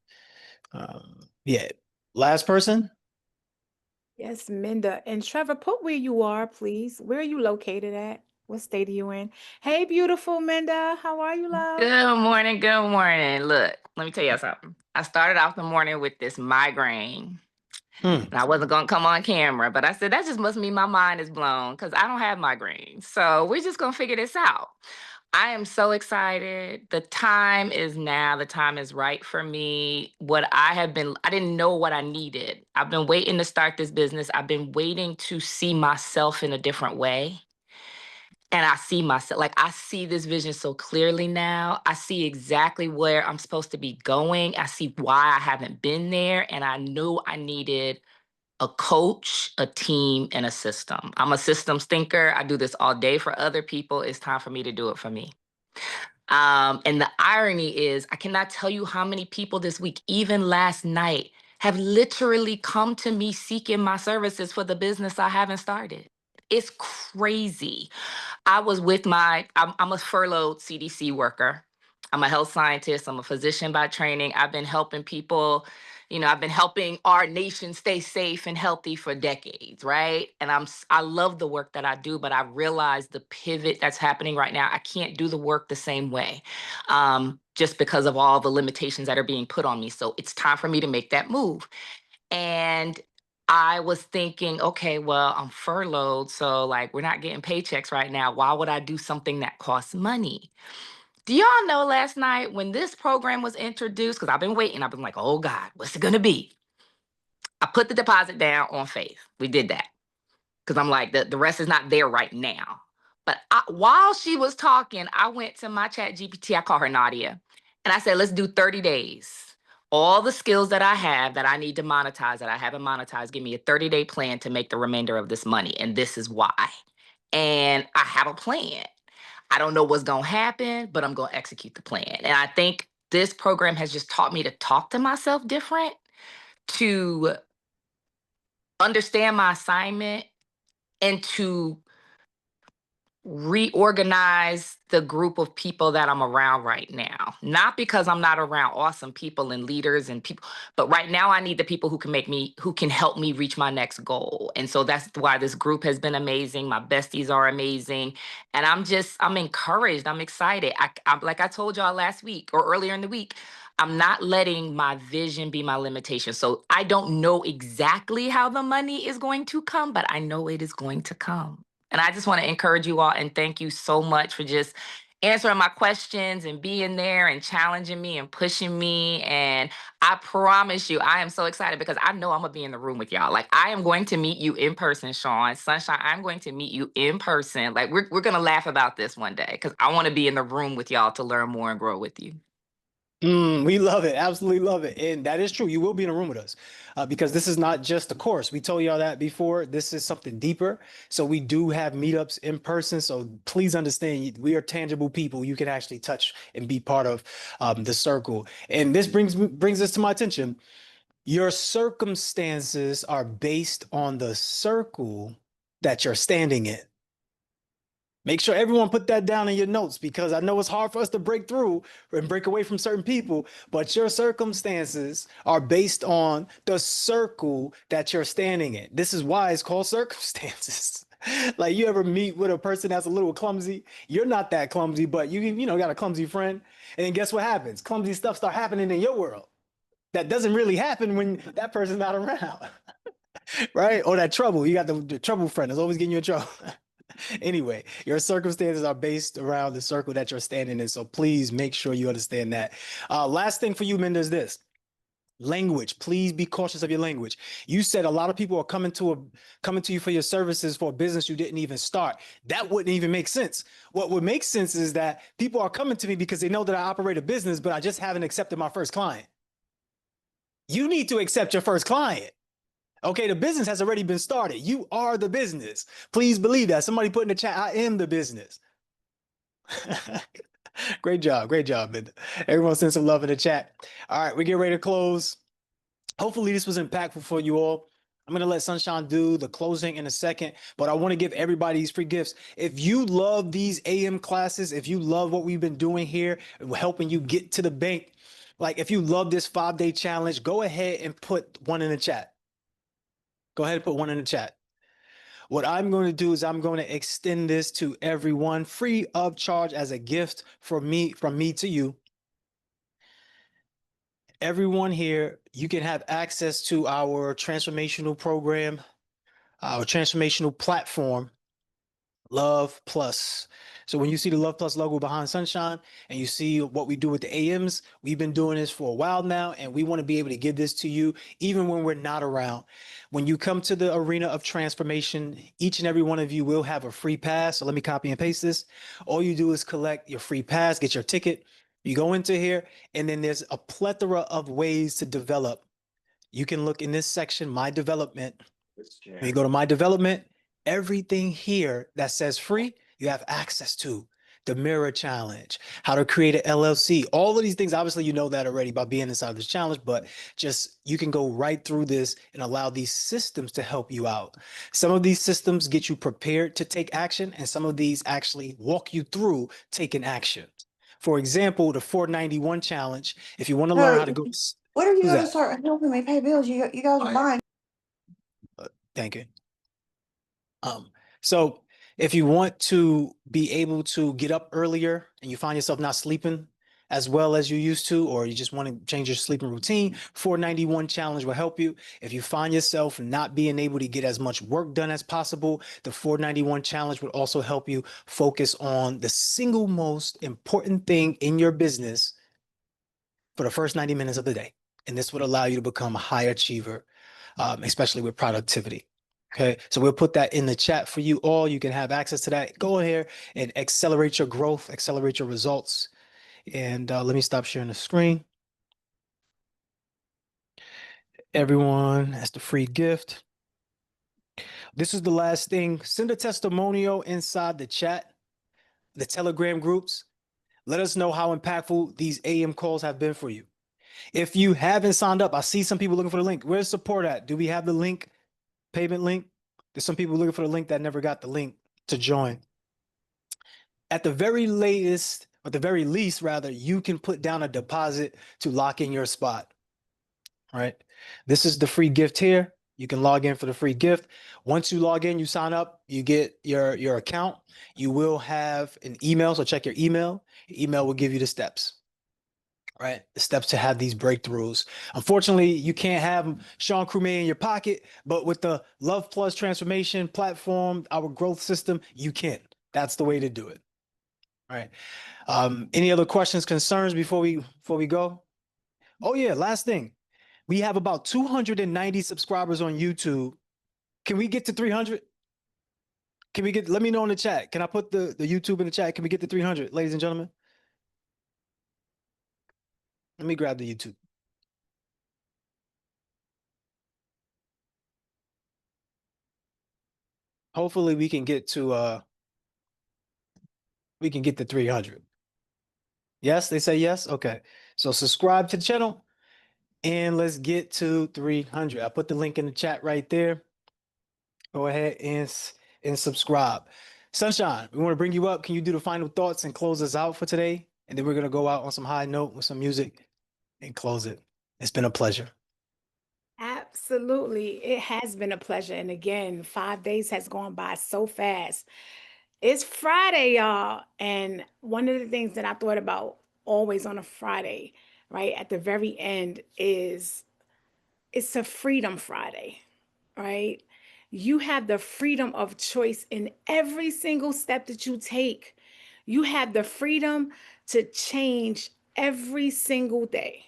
S1: Yeah. Last person?
S2: Yes, Minda. And Trevor, put where you are, please. Where are you located at? What state are you in? Hey, beautiful Minda. How are you, love?
S12: Good morning. Good morning. Look, let me tell you something. I started off the morning with this migraine,
S1: Hmm.
S12: and I wasn't going to come on camera, but I said, that just must mean my mind is blown because I don't have migraines. So we're just going to figure this out. I am so excited. The time is now. The time is right for me. I didn't know what I needed. I've been waiting to start this business. I've been waiting to see myself in a different way. And I see myself, like I see this vision so clearly now. I see exactly where I'm supposed to be going. I see why I haven't been there. And I knew I needed a coach, a team, and a system. I'm a systems thinker. I do this all day for other people. It's time for me to do it for me. And the irony is, I cannot tell you how many people this week, even last night, have literally come to me seeking my services for the business I haven't started. It's crazy. I'm a furloughed CDC worker. I'm a health scientist. I'm a physician by training. I've been helping people, I've been helping our nation stay safe and healthy for decades, right? And I love the work that I do, but I realize the pivot that's happening right now. I can't do the work the same way, just because of all the limitations that are being put on me. So it's time for me to make that move. And I was thinking, okay, well, I'm furloughed. So, like, we're not getting paychecks right now. Why would I do something that costs money? Do y'all know last night when this program was introduced? Because I've been waiting. I've been like, oh God, what's it going to be? I put the deposit down on faith. We did that because I'm like, the rest is not there right now. But while she was talking, I went to my chat GPT. I call her Nadia. And I said, let's do 30 days. All the skills that I have that I need to monetize, that I haven't monetized, give me a 30-day plan to make the remainder of this money. And this is why. And I have a plan. I don't know what's going to happen, but I'm going to execute the plan. And I think this program has just taught me to talk to myself different, to understand my assignment, and to reorganize the group of people that I'm around right now. Not because I'm not around awesome people and leaders and people, but right now I need the people who can help me reach my next goal. And so that's why this group has been amazing. My besties are amazing. And I'm encouraged. I'm excited. I'm like I told y'all last week or earlier in the week, I'm not letting my vision be my limitation. So I don't know exactly how the money is going to come, but I know it is going to come. And I just want to encourage you all and thank you so much for just answering my questions and being there and challenging me and pushing me. And I promise you, I am so excited because I know I'm going to be in the room with y'all. Like, I am going to meet you in person, Sean. Sunshine, I'm going to meet you in person. Like, we're going to laugh about this one day because I want to be in the room with y'all to learn more and grow with you.
S1: We love it. Absolutely love it. And that is true. You will be in a room with us because this is not just a course. We told y'all that before. This is something deeper. So we do have meetups in person. So please understand, we are tangible people. You can actually touch and be part of the circle. And this brings us to my attention. Your circumstances are based on the circle that you're standing in. Make sure everyone put that down in your notes because I know it's hard for us to break through and break away from certain people, but your circumstances are based on the circle that you're standing in. This is why it's called circumstances. Like you ever meet with a person that's a little clumsy? You're not that clumsy, but you know got a clumsy friend, and then guess what happens? Clumsy stuff start happening in your world. That doesn't really happen when that person's not around, right? Or that trouble. You got the trouble friend that's always getting you in trouble. Anyway, your circumstances are based around the circle that you're standing in. So please make sure you understand that. Last thing for you, Minda, is this. Language. Please be cautious of your language. You said a lot of people are coming to you for your services for a business you didn't even start. That wouldn't even make sense. What would make sense is that people are coming to me because they know that I operate a business, but I just haven't accepted my first client. You need to accept your first client. Okay, the business has already been started. You are the business. Please believe that. Somebody put in the chat, I am the business. Great job. Great job, Minda. Everyone send some love in the chat. All right, we get ready to close. Hopefully this was impactful for you all. I'm going to let Sunshine do the closing in a second, but I want to give everybody these free gifts. If you love these AM classes, if you love what we've been doing here, helping you get to the bank, like if you love this 5-day challenge, go ahead and put one in the chat. Go ahead and put one in the chat. What I'm going to do is I'm going to extend this to everyone free of charge as a gift from me to you. Everyone here, you can have access to our transformational program, our transformational platform, Love Plus. So when you see the Love Plus logo behind Sunshine and you see what we do with the AMs, we've been doing this for a while now, and we want to be able to give this to you even when we're not around. When you come to the arena of transformation, each and every one of you will have a free pass. So let me copy and paste this. All you do is collect your free pass, get your ticket. You go into here, and then there's a plethora of ways to develop. You can look in this section, My Development. When you go to My Development, everything here that says free, you have access to. The Mirror Challenge, how to create an LLC. All of these things, obviously, you know that already by being inside this challenge, but just you can go right through this and allow these systems to help you out. Some of these systems get you prepared to take action, and some of these actually walk you through taking action. For example, the 491 challenge, if you want to learn how to go.
S13: When are you
S1: Who's
S13: going to
S1: that?
S13: start helping me pay bills? You guys are buying.
S1: Thank you. So if you want to be able to get up earlier and you find yourself not sleeping as well as you used to, or you just want to change your sleeping routine, 491 challenge will help you. If you find yourself not being able to get as much work done as possible, the 491 challenge would also help you focus on the single most important thing in your business for the first 90 minutes of the day. And this would allow you to become a high achiever, especially with productivity. Okay, so we'll put that in the chat for you all. You can have access to that. Go in here and accelerate your growth, accelerate your results. And let me stop sharing the screen. Everyone has the free gift. This is the last thing. Send a testimonial inside the chat, the Telegram groups. Let us know how impactful these AM calls have been for you. If you haven't signed up, I see some people looking for the link. Where's support at? Do we have the link? Payment link? There's some people looking for the link that never got the link to join. At the very latest, or the very least, rather, you can put down a deposit to lock in your spot. All right. This is the free gift here. You can log in for the free gift. Once you log in, you sign up, you get your account. You will have an email, so check your email. Your email will give you the steps. Right, the steps to have these breakthroughs. Unfortunately, you can't have Sean Crumay in your pocket, but with the Love Plus transformation platform, our growth system, you can. That's the way to do it. All right. Any other questions, concerns before we go? Oh yeah, last thing. We have about 290 subscribers on YouTube. Can we get to 300? Can we get? Let me know in the chat. Can I put the YouTube in the chat? Can we get to 300, ladies and gentlemen? Let me grab the YouTube. Hopefully we can get to 300. Yes, they say yes. Okay. So subscribe to the channel and let's get to 300. I put the link in the chat right there. Go ahead and subscribe. Sunshine, we want to bring you up. Can you do the final thoughts and close us out for today? And then we're going to go out on some high note with some music and close it. It's been a pleasure.
S2: Absolutely. It has been a pleasure. And again, 5 days has gone by so fast. It's Friday, y'all. And one of the things that I thought about always on a Friday, right, at the very end is it's a Freedom Friday, right? You have the freedom of choice in every single step that you take. You have the freedom to change every single day,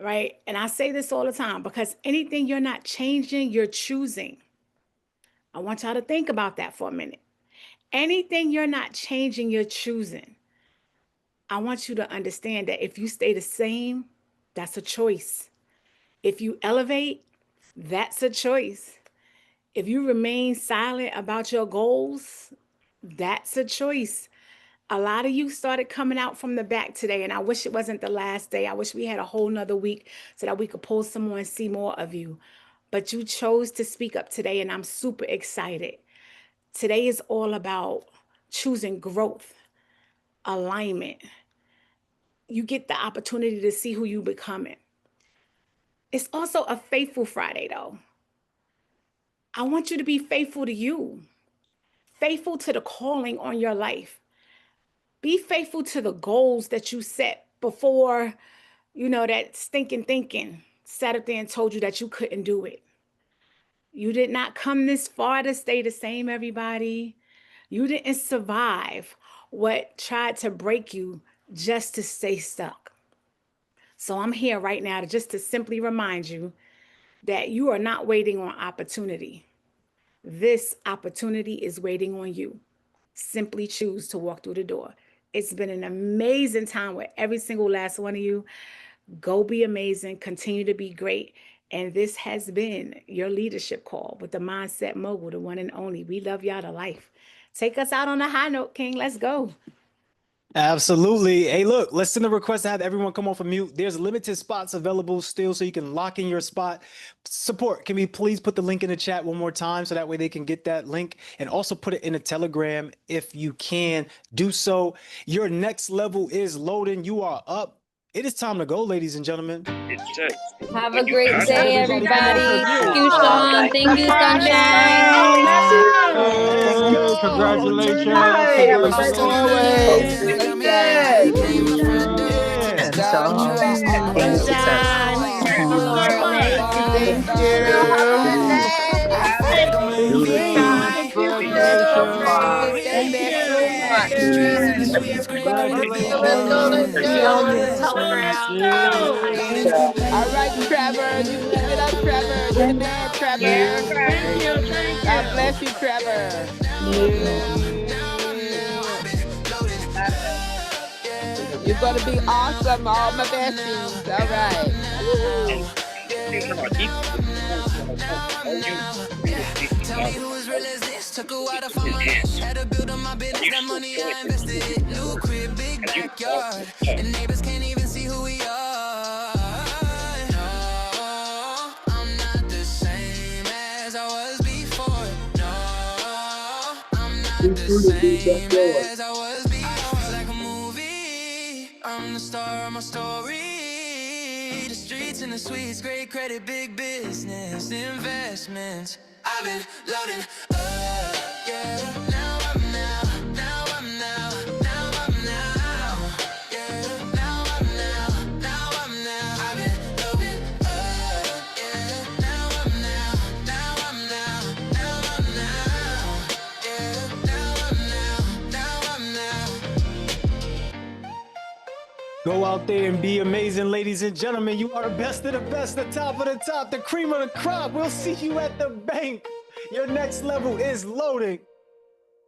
S2: right? And I say this all the time because anything you're not changing, you're choosing. I want y'all to think about that for a minute. Anything you're not changing, you're choosing. I want you to understand that if you stay the same, that's a choice. If you elevate, that's a choice. If you remain silent about your goals, that's a choice. A lot of you started coming out from the back today, and I wish it wasn't the last day. I wish we had a whole nother week so that we could pull some more and see more of you. But you chose to speak up today, and I'm super excited. Today is all about choosing growth, alignment. You get the opportunity to see who you becoming. It's also a faithful Friday, though. I want you to be faithful to you, faithful to the calling on your life. Be faithful to the goals that you set before, that stinking thinking sat up there and told you that you couldn't do it. You did not come this far to stay the same, everybody. You didn't survive what tried to break you just to stay stuck. So I'm here right now to simply remind you that you are not waiting on opportunity. This opportunity is waiting on you. Simply choose to walk through the door. It's been an amazing time with every single last one of you. Go be amazing, continue to be great. And this has been your leadership call with the Mindset Mogul, the one and only. We love y'all to life. Take us out on a high note, King. Let's go.
S1: Absolutely. Hey, look, let's send a request to have everyone come off of mute. There's limited spots available still, so you can lock in your spot. Support, can we please put the link in the chat one more time so that way they can get that link, and also put it in a Telegram if you can do so. Your next level is loading. You are up. It is time to go, ladies and gentlemen.
S4: Have a great day, everybody. Thank you,
S1: Wow.
S4: Sean. Thank you, Sunshine.
S1: Let's go.
S5: Congratulations.
S1: Tonight.
S13: Have a great
S5: Always.
S13: weekend. Yes.
S1: Yeah.
S2: Sunshine.
S13: Thank you.
S2: Thank you.
S13: Let's go. Let's
S9: See y'all on the
S13: go.
S9: Telegram.
S14: All right, Trevor. You keep it up, Trevor. You're the man, Trevor. God bless you, Trevor. You're going to be awesome, all my besties. All right.
S15: Tell me who is real as this. Took a while to find my niche. Had to build on my business. That money I invested in. New crib, big backyard. And neighbors can't even see who we are. No, I'm not the same as I was before. No, I'm not the same as I was before. Like a movie, I'm the star of my story. The streets and the suites, great credit, big business, investments. I've been loading up, yeah. Now I'm now, yeah. Now I'm now. I've been loading up, yeah. Now I'm now, yeah. Now I'm now.
S1: Go out there and be amazing, ladies and gentlemen. You are the best of the best, the top of the top, the cream of the crop. We'll see you at the bank. Your next level is loading.